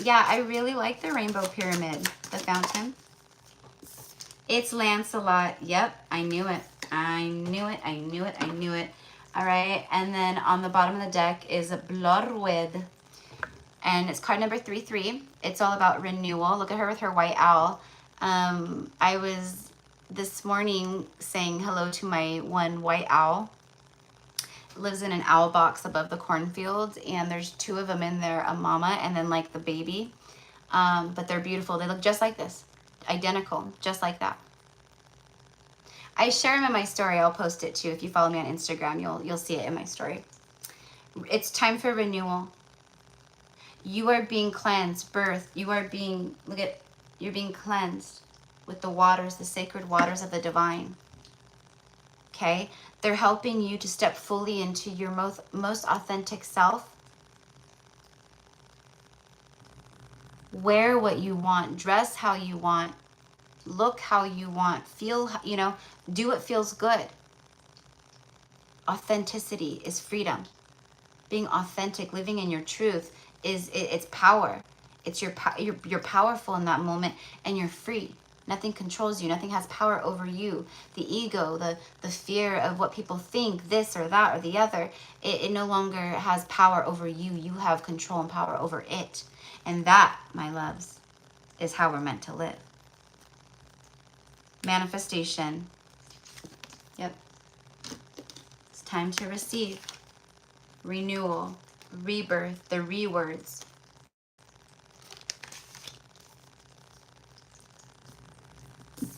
[SPEAKER 1] Yeah, I really like the rainbow pyramid, the fountain. It's Lancelot. Yep, I knew it. All right, and then on the bottom of the deck is a Blorwed. And it's card number 33. It's all about renewal. Look at her with her white owl. I was this morning saying hello to my one white owl. Lives in an owl box above the cornfield, and there's 2 of them in there, a mama and then like the baby. But they're beautiful. They look just like this, identical, just like that. I share them in my story. I'll post it too. If you follow me on Instagram, you'll see it in my story. It's time for renewal. You are being cleansed, birth. You are being, you're being cleansed with the waters, the sacred waters of the divine. Okay? They're helping you to step fully into your most authentic self. Wear what you want, dress how you want, look how you want, feel, do what feels good. Authenticity is freedom. Being authentic, living in your truth it's power. It's you're powerful in that moment, and you're free. Nothing controls you. Nothing has power over you. The ego, the fear of what people think, this or that or the other, it no longer has power over you. You have control and power over it. And that, my loves, is how we're meant to live. Manifestation. Yep. It's time to receive. Renewal. Rebirth. The re-words.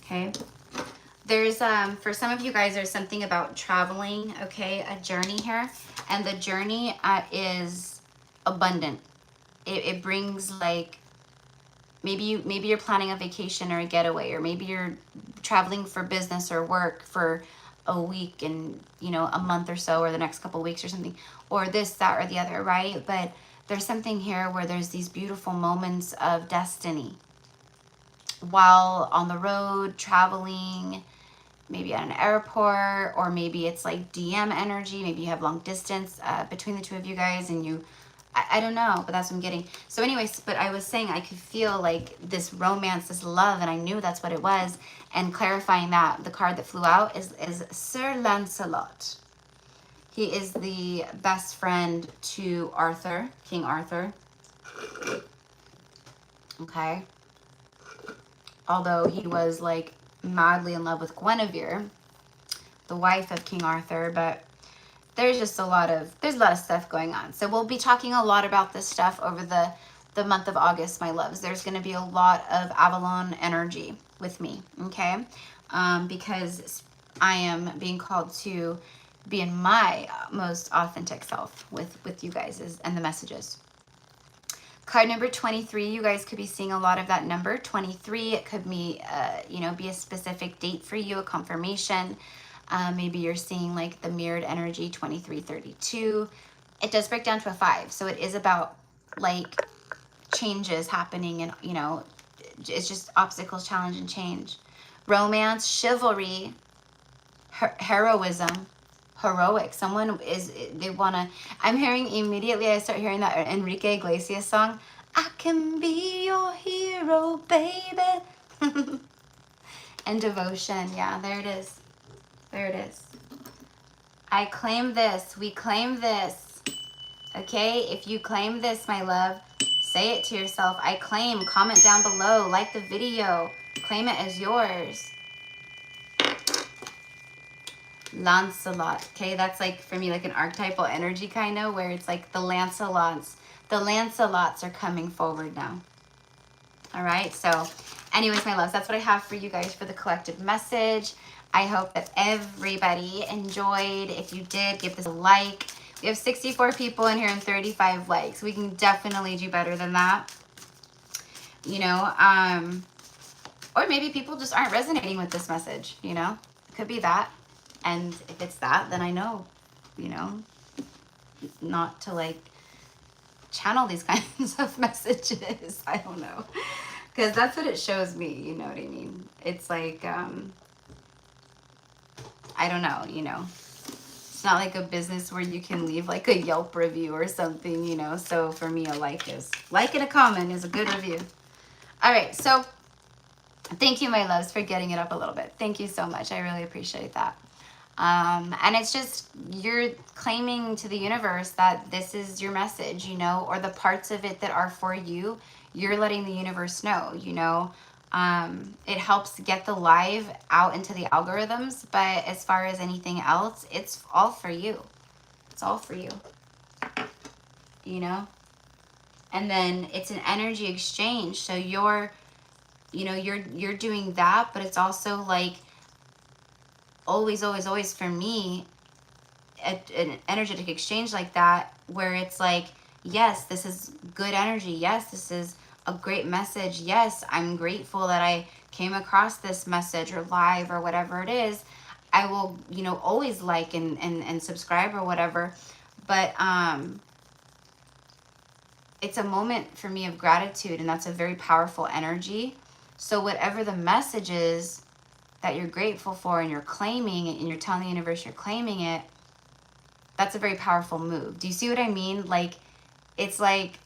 [SPEAKER 1] Okay. There's, for some of you guys, there's something about traveling, okay? A journey here. And the journey is abundant. It brings, like, maybe you're planning a vacation or a getaway, or maybe you're traveling for business or work for a week and, a month or so, or the next couple of weeks or something, or this, that, or the other, right? But there's something here where there's these beautiful moments of destiny. While on the road, traveling, maybe at an airport, or maybe it's like DM energy. Maybe you have long distance between the 2 of you guys, and I don't know, but that's what I'm getting. So anyways, but I was saying I could feel like this romance, this love, and I knew that's what it was. And clarifying that, the card that flew out is Sir Lancelot. He is the best friend to Arthur, King Arthur. Okay. Although he was like madly in love with Guinevere, the wife of King Arthur, but there's just a lot of stuff going on. So we'll be talking a lot about this stuff over the month of August, my loves. There's going to be a lot of Avalon energy with me, okay? Because I am being called to be in my most authentic self with you guys and the messages. Card number 23, you guys could be seeing a lot of that number, 23. It could be, be a specific date for you, a confirmation. Maybe you're seeing like the mirrored energy, 2332. It does break down to a 5. So it is about like changes happening, and, it's just obstacles, challenge, and change. Romance, chivalry, heroism, heroic. Someone I'm hearing immediately, I start hearing that Enrique Iglesias song, I can be your hero, baby. And devotion. Yeah, there it is. There it is. I claim this. We claim this. Okay, if you claim this, my love, Say it to yourself. I claim. Comment down below. Like the video. Claim it as yours. Lancelot. Okay, that's like for me like an archetypal energy kind of, where it's like the Lancelots. The Lancelots are coming forward now. All right, so anyways, my loves, that's what I have for you guys for the collective message. I hope that everybody enjoyed. If you did, give this a like. We have 64 people in here and 35 likes. We can definitely do better than that. You know, or maybe people just aren't resonating with this message, you know? It could be that. And if it's that, then I know, you know, not to like channel these kinds of messages. I don't know. Because that's what it shows me, you know what I mean? It's like, I don't know, you know. It's not like a business where you can leave like a Yelp review or something, you know. So for me, a like and a comment is a good review. All right, so thank you, my loves, for getting it up a little bit. Thank you so much. I really appreciate that. And it's just, you're claiming to the universe that this is your message, you know, or the parts of it that are for you, you're letting the universe know, you know. It helps get the live out into the algorithms, but as far as anything else, it's all for you. It's all for you, you know. And then it's an energy exchange. So you're, you know, you're doing that, but it's also like always for me, an energetic exchange like that, where it's like, yes, this is good energy. Yes, this is a great message. Yes, I'm grateful that I came across this message or live or whatever it is. I will, you know, always like and subscribe or whatever. But it's a moment for me of gratitude, and that's a very powerful energy. So whatever the message is that you're grateful for and you're claiming it and you're telling the universe you're claiming it, that's a very powerful move. Do you see what I mean? Like, it's like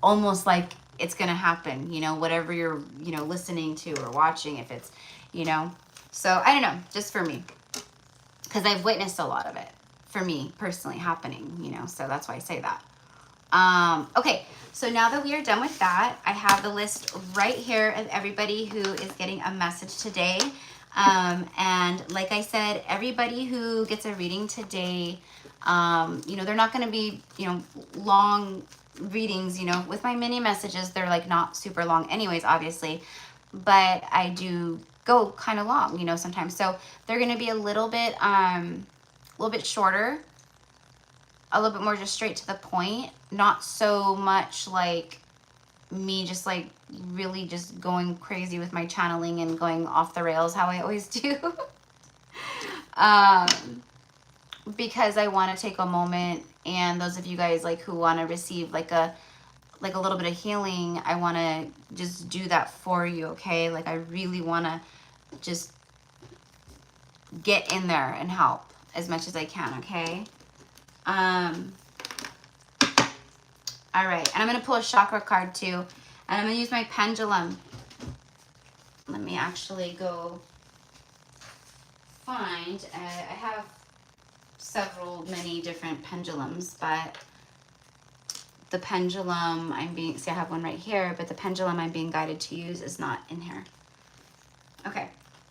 [SPEAKER 1] almost like it's gonna happen, you know, whatever you're, you know, listening to or watching, if it's, you know. So I don't know, just for me, because I've witnessed a lot of it for me personally happening, you know, so that's why I say that. Okay, so now that we are done with that, I have the list right here of everybody who is getting a message today. And like I said, everybody who gets a reading today, you know, they're not going to be, you know, long readings, you know. With my mini messages, they're like not super long anyways, obviously, but I do go kind of long, you know, sometimes. So they're going to be a little bit shorter, a little bit more just straight to the point, not so much like me just like really just going crazy with my channeling and going off the rails how I always do. Because I want to take a moment, and those of you guys like who want to receive like a little bit of healing, I want to just do that for you, okay? Like, I really want to just get in there and help as much as I can, okay? All right, and I'm going to pull a chakra card too, and I'm going to use my pendulum. Let me actually go find, I have many different pendulums, but the pendulum I have one right here, but the pendulum I'm being guided to use is not in here. Okay,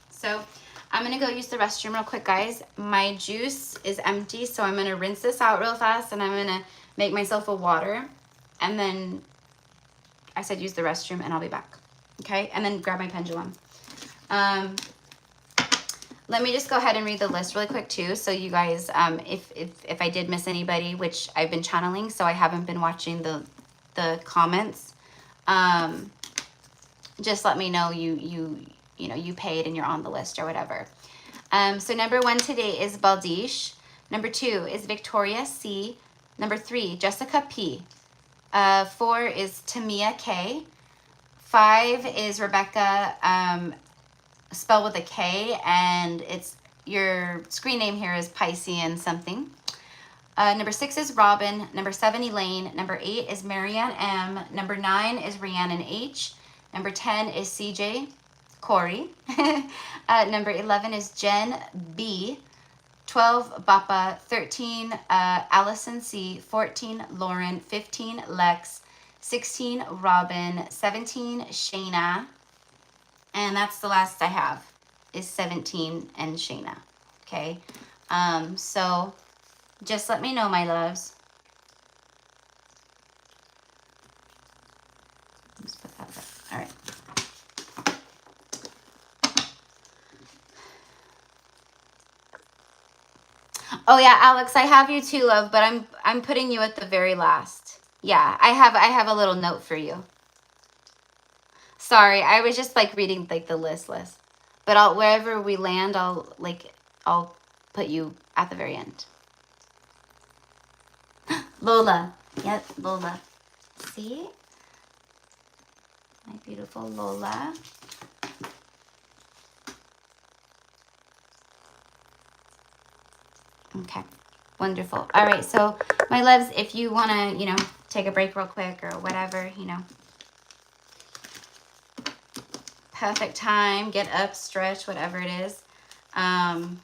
[SPEAKER 1] so I'm gonna go use the restroom real quick, guys. My juice is empty, so I'm gonna rinse this out real fast, and I'm gonna make myself a water, and then I said use the restroom, and I'll be back. Okay, and then grab my pendulum. Let me just go ahead and read the list really quick too, so you guys, if I did miss anybody, which I've been channeling, so I haven't been watching the comments, just let me know you know you paid and you're on the list or whatever. So number 1 today is Baldish. Number 2 is Victoria C. Number 3, Jessica P. 4 is Tamia K. 5 is Rebecca, spelled with a K, and it's your screen name here is Piscean something. Number 6 is Robin. Number 7, Elaine. Number 8 is Marianne M. Number 9 is Rhiannon H. Number 10 is CJ Corey. Number 11 is Jen B. 12, Bappa. 13, Allison C. 14, Lauren. 15, Lex. 16, Robin. 17, Shayna. And that's the last I have, is 17 and Shayna. Okay. So just let me know, my loves. Let's put that back. All right. Oh yeah, Alex, I have you too, love, but I'm putting you at the very last. Yeah, I have a little note for you. Sorry, I was just like reading like the list. But I'll, wherever we land, I'll put you at the very end. Lola. Yep, Lola. See? My beautiful Lola. Okay. Wonderful. All right, so my loves, if you want to, you know, take a break real quick or whatever, you know. Perfect time. Get up, stretch, whatever it is. What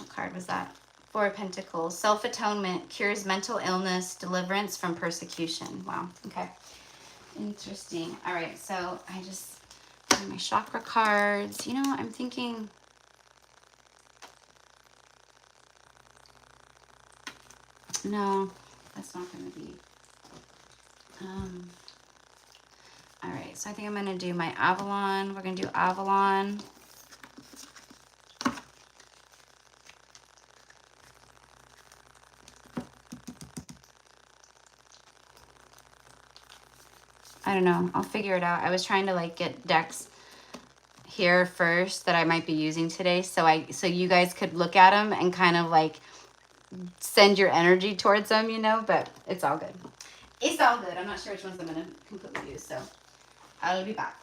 [SPEAKER 1] card was that? Four of Pentacles. Self-atonement. Cures mental illness. Deliverance from persecution. Wow. Okay. Interesting. All right. So I just have my chakra cards. You know, I'm thinking... No, that's not going to be... all right. So I think I'm going to do my Avalon. We're going to do Avalon. I don't know. I'll figure it out. I was trying to like get decks here first that I might be using today, so you guys could look at them and kind of like send your energy towards them, you know. But it's all good. It's all good. I'm not sure which ones I'm gonna completely use, so I'll be back.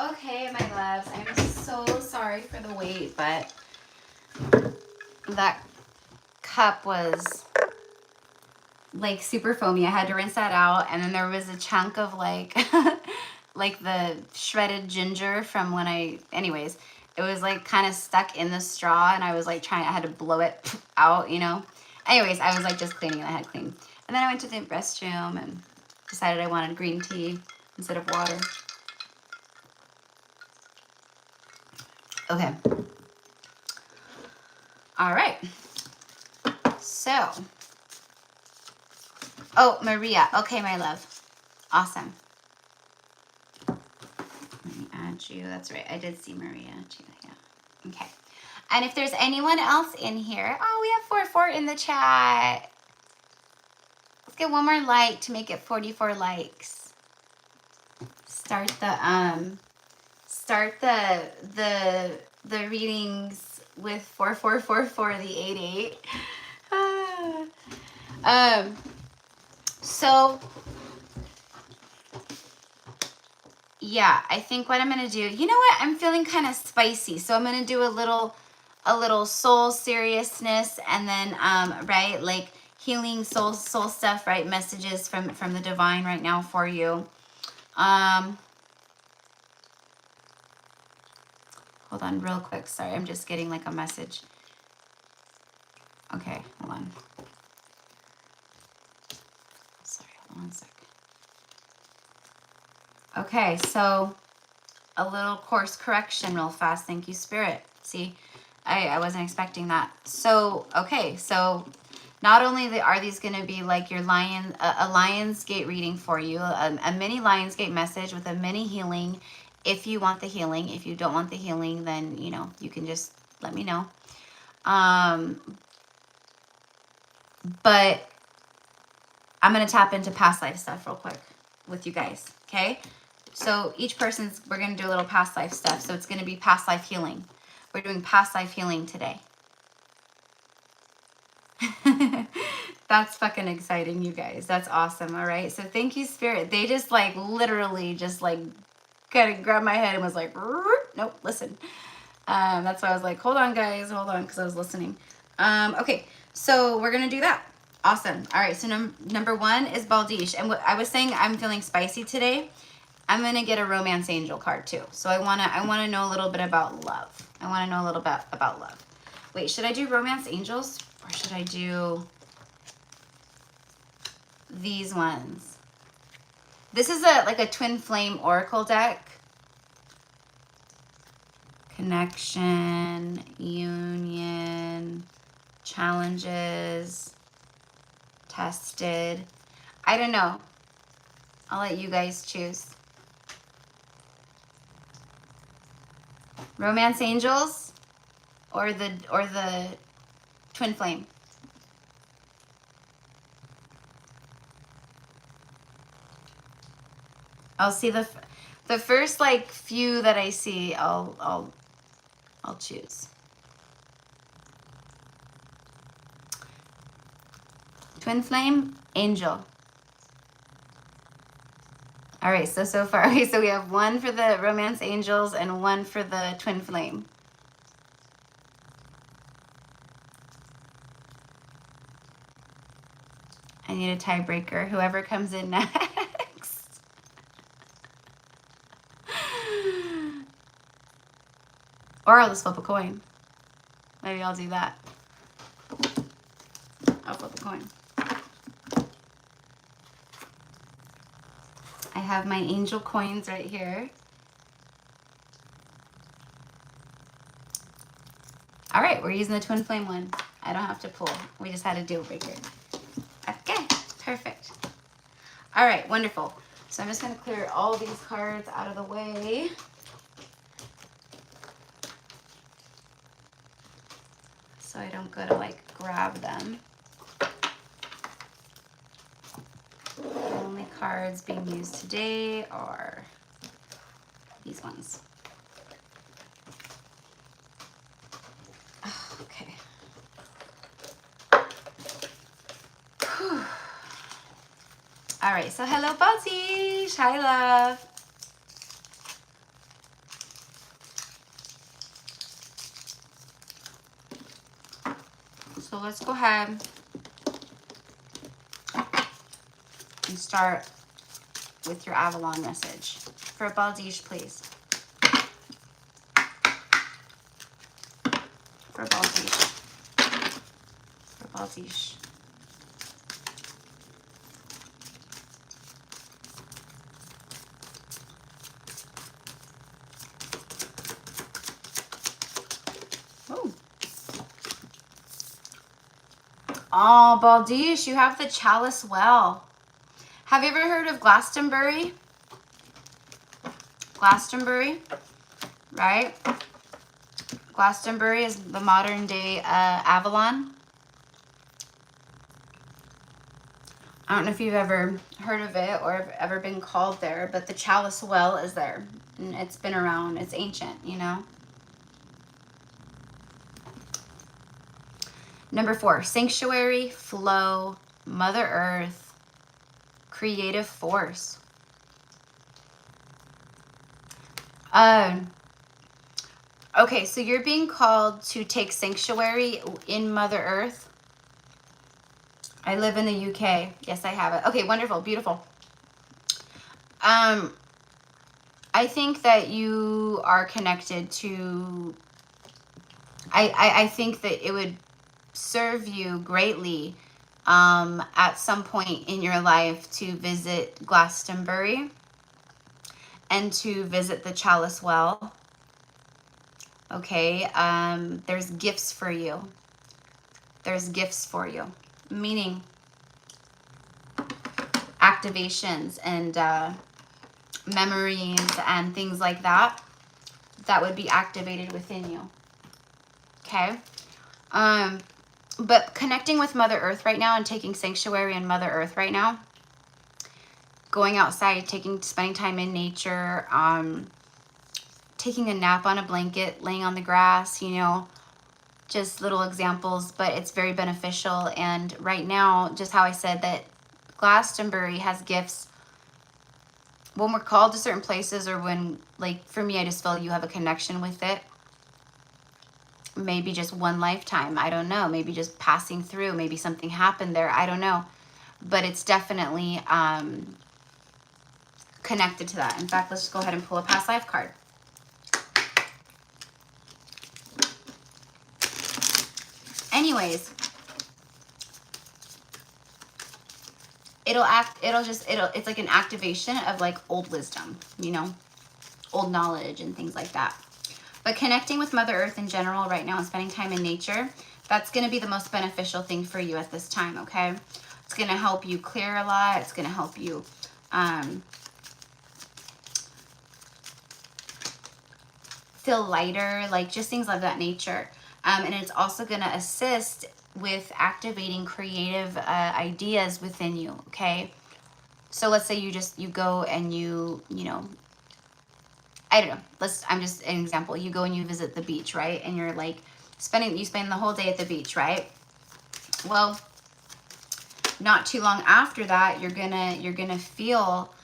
[SPEAKER 1] Okay, my loves, I'm so sorry for the wait, but that cup was like super foamy. I had to rinse that out, and then there was a chunk of like like the shredded ginger from when anyways, it was like kind of stuck in the straw, and I was like I had to blow it out, you know. Anyways, I was like just cleaning, and I had clean. And then I went to the restroom and decided I wanted green tea instead of water. Okay. All right. So, oh, Maria. Okay, my love. Awesome. Let me add you. That's right. I did see Maria too. Yeah. Okay. And if there's anyone else in here, oh, we have 44 in the chat. Let's get one more like to make it 44 likes. Start the readings with 4444, the 88. So yeah, I think what I'm gonna do, you know what? I'm feeling kind of spicy, so I'm gonna do a little soul seriousness, and then right, like healing soul stuff, right? Messages from the divine right now for you. Hold on real quick. Sorry, I'm just getting like a message. Okay, hold on. Sorry, hold on one sec. Okay, so a little course correction real fast. Thank you, Spirit. See, I wasn't expecting that. So, okay, so not only are these going to be like your a Lionsgate reading for you, a mini Lionsgate message with a mini healing. If you want the healing, if you don't want the healing, then, you know, you can just let me know. But I'm going to tap into past life stuff real quick with you guys. Okay. So each we're going to do a little past life stuff. So it's going to be past life healing. We're doing past life healing today. That's fucking exciting, you guys. That's awesome. All right. So thank you, Spirit. They just like literally just like kind of grabbed my head and was like, nope, listen. That's why I was like, hold on, guys. Hold on. Because I was listening. Okay. So we're going to do that. Awesome. All right. So number one is Baldish. And what I was saying, I'm feeling spicy today. I'm going to get a romance angel card too. So I want to know a little bit about love. I want to know a little bit about love. Wait, should I do romance angels or should I do these ones? This is like a twin flame oracle deck. Connection, union, challenges, tested. I don't know. I'll let you guys choose. Romance angels or the twin flame. I'll see the first like few that I see. I'll choose. Twin flame, angel. All right, so far, okay, so we have one for the romance angels and one for the twin flame. I need a tiebreaker, whoever comes in next. Or I'll just flip a coin. Maybe I'll do that. I'll flip a coin. I have my angel coins right here. All right, we're using the twin flame one. I don't have to pull. We just had a deal breaker. Okay, perfect. All right, wonderful. So I'm just going to clear all these cards out of the way. So I don't go to like grab them. The only cards being used today are these ones. Oh, okay. Whew. All right, so hello, Baltish. Hi, love. So let's go ahead and start with your Avalon message. For Baldish, please. For Baldish. For Baldish. Oh, Baldish, you have the Chalice Well. Have you ever heard of Glastonbury? Glastonbury, right? Glastonbury is the modern day Avalon. I don't know if you've ever heard of it or have ever been called there, but the Chalice Well is there. And it's been around. It's ancient, you know? Number 4, sanctuary, flow, Mother Earth, creative force. Okay, so you're being called to take sanctuary in Mother Earth. I live in the UK. Yes, I have it. Okay, wonderful, beautiful. I think that you are connected to, I think that it would serve you greatly at some point in your life to visit Glastonbury and to visit the Chalice Well. Okay, there's gifts for you. There's gifts for you, meaning activations and memories and things like that would be activated within you. Okay, but connecting with Mother Earth right now and taking sanctuary in Mother Earth right now, going outside, spending time in nature, taking a nap on a blanket, laying on the grass, you know, just little examples, but it's very beneficial. And right now, just how I said that Glastonbury has gifts when we're called to certain places, or when, like for me, I just feel you have a connection with it. Maybe just one lifetime, I don't know, maybe just passing through, maybe something happened there, I don't know, but it's definitely connected to that. In fact, let's just go ahead and pull a past life card. Anyways, it's like an activation of like old wisdom, you know, old knowledge and things like that. But connecting with Mother Earth in general right now and spending time in nature, that's going to be the most beneficial thing for you at this time, okay? It's going to help you clear a lot. It's going to help you feel lighter, like just things of that nature. And it's also going to assist with activating creative ideas within you, okay? So let's say you go and you know, I don't know, I'm just an example. You go and you visit the beach, right? And you're like you spend the whole day at the beach, right? Well, not too long after that, you're gonna feel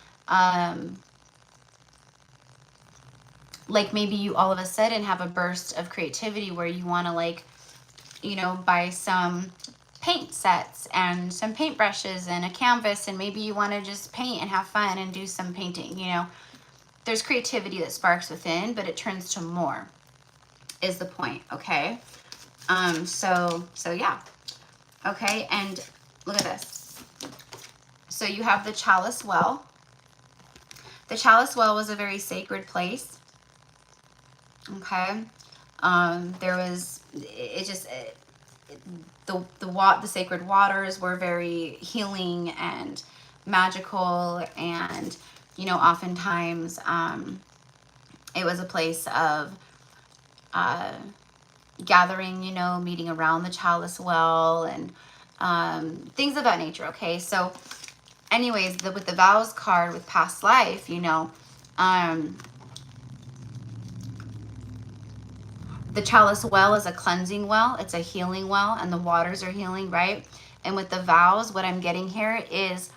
[SPEAKER 1] like maybe you all of a sudden have a burst of creativity where you want to, like, you know, buy some paint sets and some paintbrushes and a canvas, and maybe you want to just paint and have fun and do some painting, you know. There's creativity that sparks within, but it turns to more is the point, okay? So yeah. Okay, and look at this. So you have the Chalice Well. The Chalice Well was a very sacred place. Okay. The sacred waters were very healing and magical, and you know, oftentimes it was a place of gathering, you know, meeting around the Chalice Well and things of that nature. Okay, so anyways, with the vows card with past life, you know, the Chalice Well is a cleansing well, it's a healing well, and the waters are healing, right? And with the vows, what I'm getting here is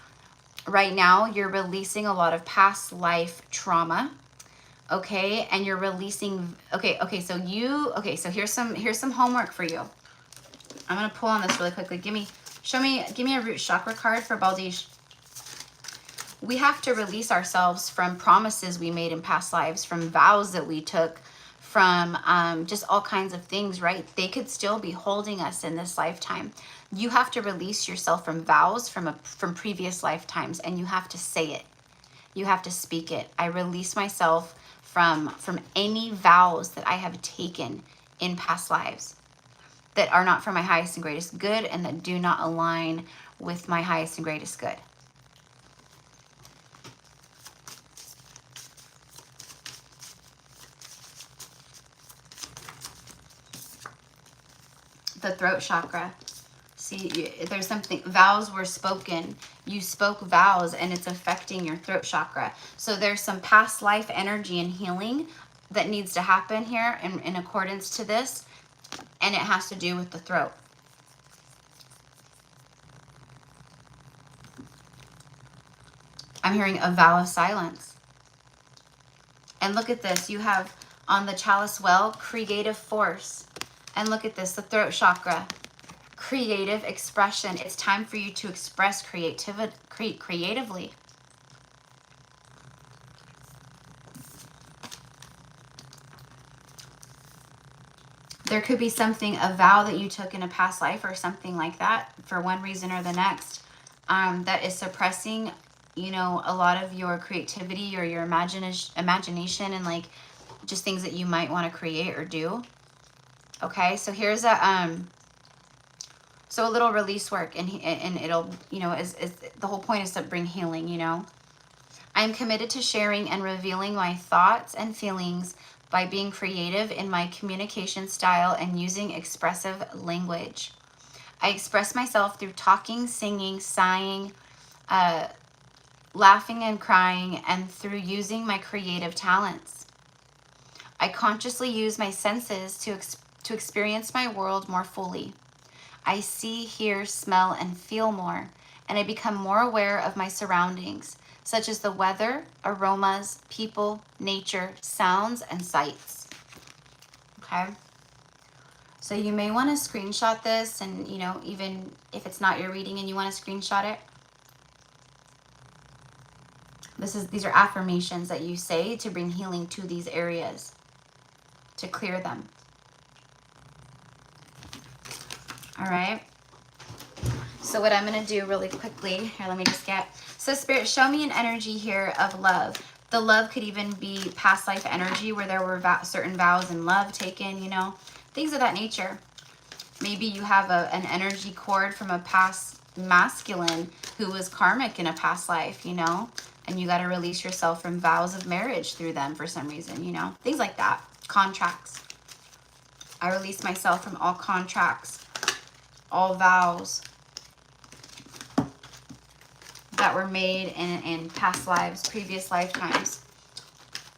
[SPEAKER 1] right now you're releasing a lot of past life trauma, okay? And you're releasing, so here's some homework for you. I'm going to pull on this really quickly. Give me a root chakra card for Baldish. We have to release ourselves from promises we made in past lives, from vows that we took, from just all kinds of things, right? They could still be holding us in this lifetime. You have to release yourself from vows from previous lifetimes, and you have to say it. You have to speak it. I release myself from any vows that I have taken in past lives that are not for my highest and greatest good and that do not align with my highest and greatest good. The throat chakra. See, there's something, vows were spoken. You spoke vows and it's affecting your throat chakra. So there's some past life energy and healing that needs to happen here in accordance to this. And it has to do with the throat. I'm hearing a vow of silence. And look at this. You have on the chalice well, creative force. And look at this, the throat chakra. Creative expression. It's time for you to express creatively. There could be something, a vow that you took in a past life or something like that for one reason or the next, that is suppressing, you know, a lot of your creativity or your imagination and like just things that you might want to create or do. Okay, so here's a so a little release work, and it'll, you know, is the whole point is to bring healing, you know. I am committed to sharing and revealing my thoughts and feelings by being creative in my communication style and using expressive language. I express myself through talking, singing, sighing, laughing and crying, and through using my creative talents. I consciously use my senses to experience my world more fully. I see, hear, smell, and feel more, and I become more aware of my surroundings, such as the weather, aromas, people, nature, sounds, and sights. Okay? So you may want to screenshot this, and, you know, even if it's not your reading and you want to screenshot it. These are affirmations that you say to bring healing to these areas, to clear them. All right. So what I'm going to do really quickly, here, let me just get, so Spirit, show me an energy here of love. The love could even be past life energy where there were certain vows and love taken, you know, things of that nature. Maybe you have an energy cord from a past masculine who was karmic in a past life, you know, and you got to release yourself from vows of marriage through them for some reason, you know, things like that. Contracts. I release myself from all contracts, all vows that were made in past lives, previous lifetimes,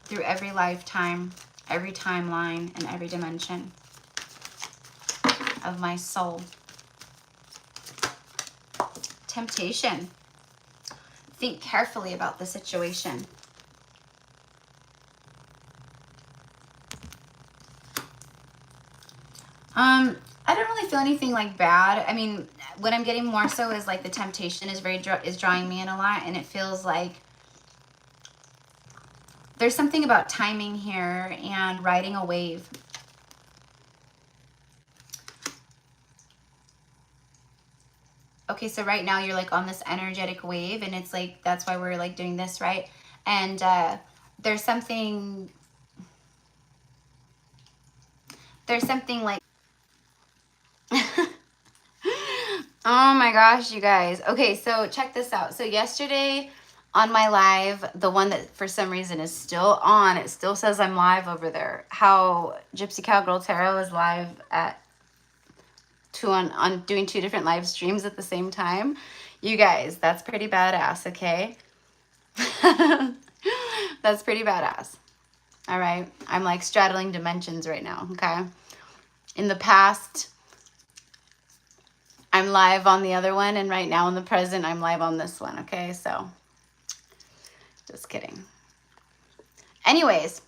[SPEAKER 1] through every lifetime, every timeline, and every dimension of my soul. Temptation. Think carefully about the situation. I don't really feel anything like bad. I mean, what I'm getting more so is like the temptation is drawing me in a lot, and it feels like there's something about timing here and riding a wave. Okay, so right now you're like on this energetic wave, and it's like, that's why we're like doing this, right? And there's something like, oh my gosh, you guys. Okay, so check this out. So yesterday on my live, the one that for some reason is still on, it still says I'm live over there. How Gypsy Cowgirl Tarot is live at on doing 2 different live streams at the same time. You guys, that's pretty badass, okay? That's pretty badass. All right, I'm like straddling dimensions right now, okay? In the past, I'm live on the other one, and right now in the present, I'm live on this one, okay? So, just kidding. Anyways,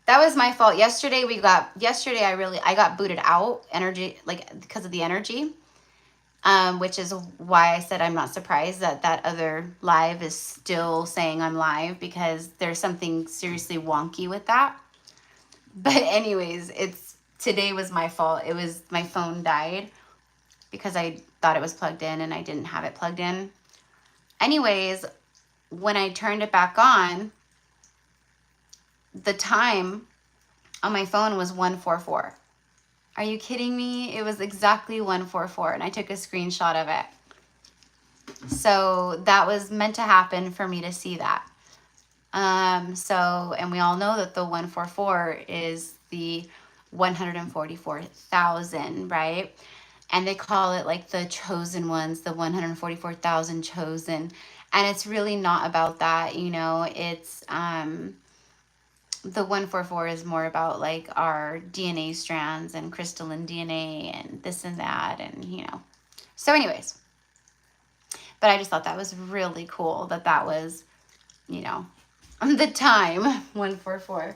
[SPEAKER 1] That was my fault. Yesterday I got booted out energy, like because of the energy. Which is why I said I'm not surprised that that other live is still saying I'm live, because there's something seriously wonky with that. But anyways, today was my fault. It was my phone died because I thought it was plugged in and I didn't have it plugged in. Anyways, when I turned it back on, the time on my phone was 1:44. Are you kidding me? It was exactly 1:44, and I took a screenshot of it. So that was meant to happen for me to see that. And we all know that the 144 is the 144,000, right? And they call it like the chosen ones, the 144,000 chosen. And it's really not about that, you know. It's the 144 is more about like our DNA strands and crystalline DNA and this and that, and you know. So anyways, but I just thought that was really cool that was, you know, the time 144.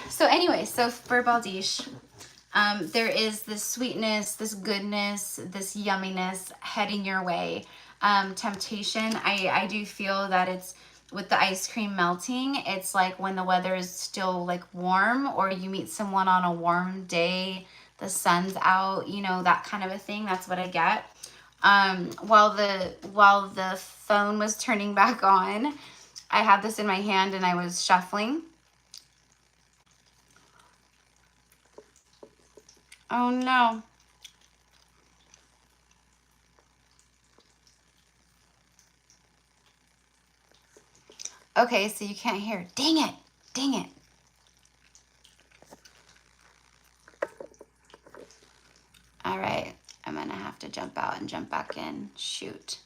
[SPEAKER 1] So anyway, so for Baldish, there is this sweetness, this goodness, this yumminess heading your way. Temptation, I do feel that it's with the ice cream melting, it's like when the weather is still like warm, or you meet someone on a warm day, the sun's out, you know, that kind of a thing. That's what I get. While the phone was turning back on, I had this in my hand and I was shuffling. Oh no. Okay, so you can't hear. Dang it. Dang it. All right. I'm going to have to jump out and jump back in. Shoot.